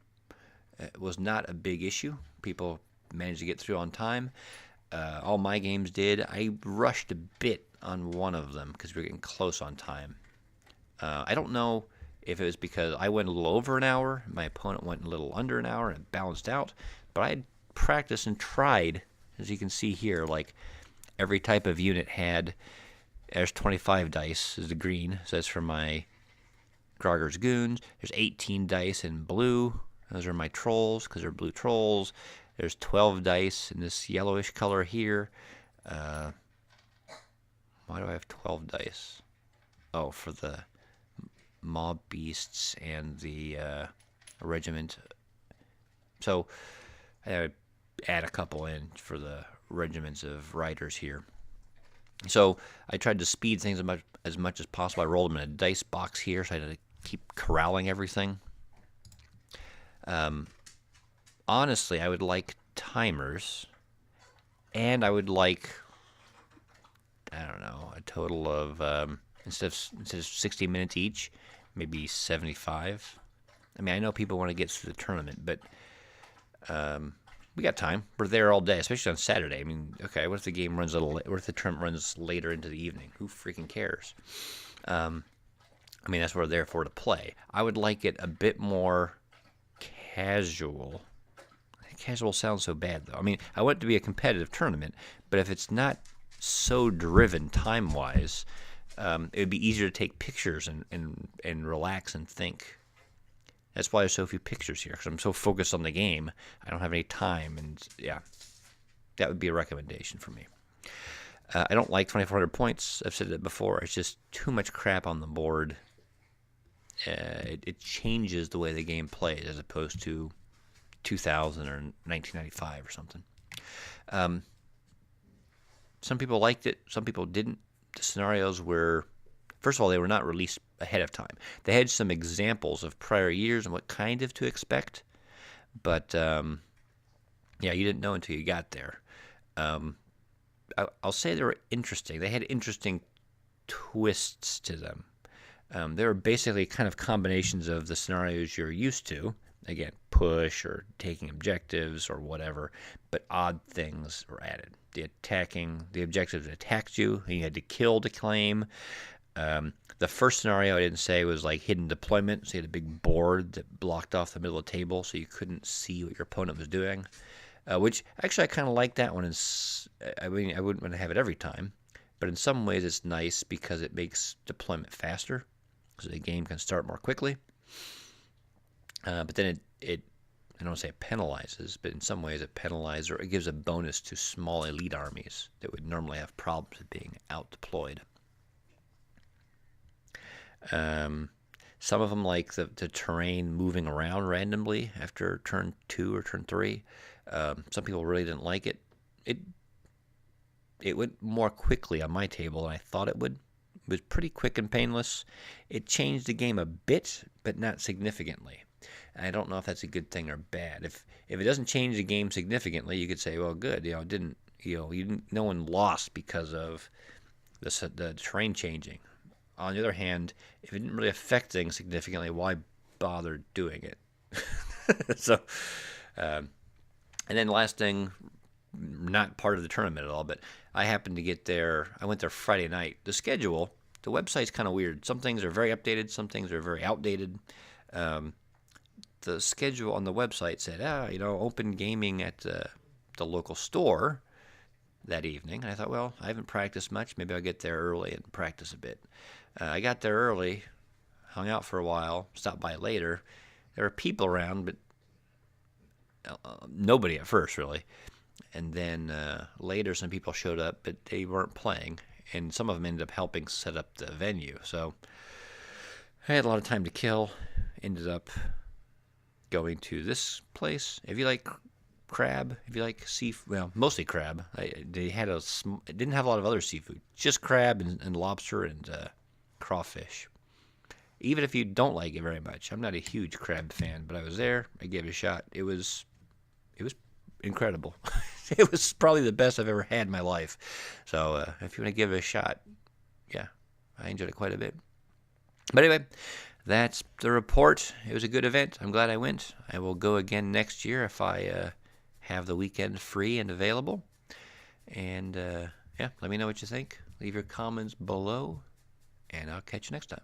it was not a big issue. People managed to get through on time. All my games did. I rushed a bit on one of them because we were getting close on time. I don't know if it was because I went a little over an hour, my opponent went a little under an hour, and it balanced out, but I had practiced and tried, as you can see here, like every type of unit had, there's 25 dice is the green, so that's for my Grogger's Goons. There's 18 dice in blue, those are my trolls because they're blue trolls. There's 12 dice in this yellowish color here. Why do I have 12 dice? Oh, for the mob beasts and the regiment. So I add a couple in for the regiments of riders here. So I tried to speed things as much as possible. I rolled them in a dice box here, so I had to keep corralling everything. Honestly, I would like timers, and I would like, I don't know, a total of instead of 60 minutes each, maybe 75. I mean, I know people want to get through the tournament, but we got time. We're there all day, especially on Saturday. I mean, okay, what if the game runs what if the tournament runs later into the evening? Who freaking cares? I mean, that's what we're there for, to play. I would like it a bit more casual. Casual sounds so bad, though. I mean, I want it to be a competitive tournament, but if it's not so driven time-wise, it would be easier to take pictures and relax and think. That's why there's so few pictures here, because I'm so focused on the game. I don't have any time, and yeah, that would be a recommendation for me. I don't like 2,400 points. I've said it before. It's just too much crap on the board. It changes the way the game plays as opposed to 2000 or 1995 or something. Some people liked it. Some people didn't. The scenarios were, first of all, they were not released ahead of time. They had some examples of prior years and what kind of to expect, but yeah, you didn't know until you got there. I'll say they were interesting. They had interesting twists to them. They were basically kind of combinations of the scenarios you're used to. Again, push or taking objectives or whatever, but odd things were added. The objectives attacked you, and you had to kill to claim. The first scenario I didn't say was like hidden deployment, so you had a big board that blocked off the middle of the table so you couldn't see what your opponent was doing, which actually I kind of like that one. I mean, I wouldn't want to have it every time, but in some ways it's nice because it makes deployment faster, so the game can start more quickly. But then it I don't want to say it penalizes, but in some ways it penalizes, or it gives a bonus to small elite armies that would normally have problems with being out-deployed. Some of them like the terrain moving around randomly after turn 2 or turn 3. Some people really didn't like it. It went more quickly on my table than I thought it would. It was pretty quick and painless. It changed the game a bit, but not significantly. And I don't know if that's a good thing or bad. If it doesn't change the game significantly, you could say, well, good. No one lost because of the terrain changing. On the other hand, if it didn't really affect things significantly, why bother doing it? So, and then last thing, not part of the tournament at all, but I happened to get there. I went there Friday night. The schedule, the website's kind of weird. Some things are very updated. Some things are very outdated. The schedule on the website said, open gaming at the local store that evening. And I thought, well, I haven't practiced much. Maybe I'll get there early and practice a bit. I got there early, hung out for a while, stopped by later. There were people around, but nobody at first, really. And then later some people showed up, but they weren't playing. And some of them ended up helping set up the venue. So I had a lot of time to kill. Ended up going to this place. If you like crab, if you like seafood, well, mostly crab. It didn't have a lot of other seafood. Just crab and lobster and crawfish. Even if you don't like it very much. I'm not a huge crab fan, but I was there. I gave it a shot. It was incredible. It was probably the best I've ever had in my life. So if you want to give it a shot, yeah, I enjoyed it quite a bit. But anyway, that's the report. It was a good event. I'm glad I went. I will go again next year if I have the weekend free and available. And yeah, let me know what you think. Leave your comments below, and I'll catch you next time.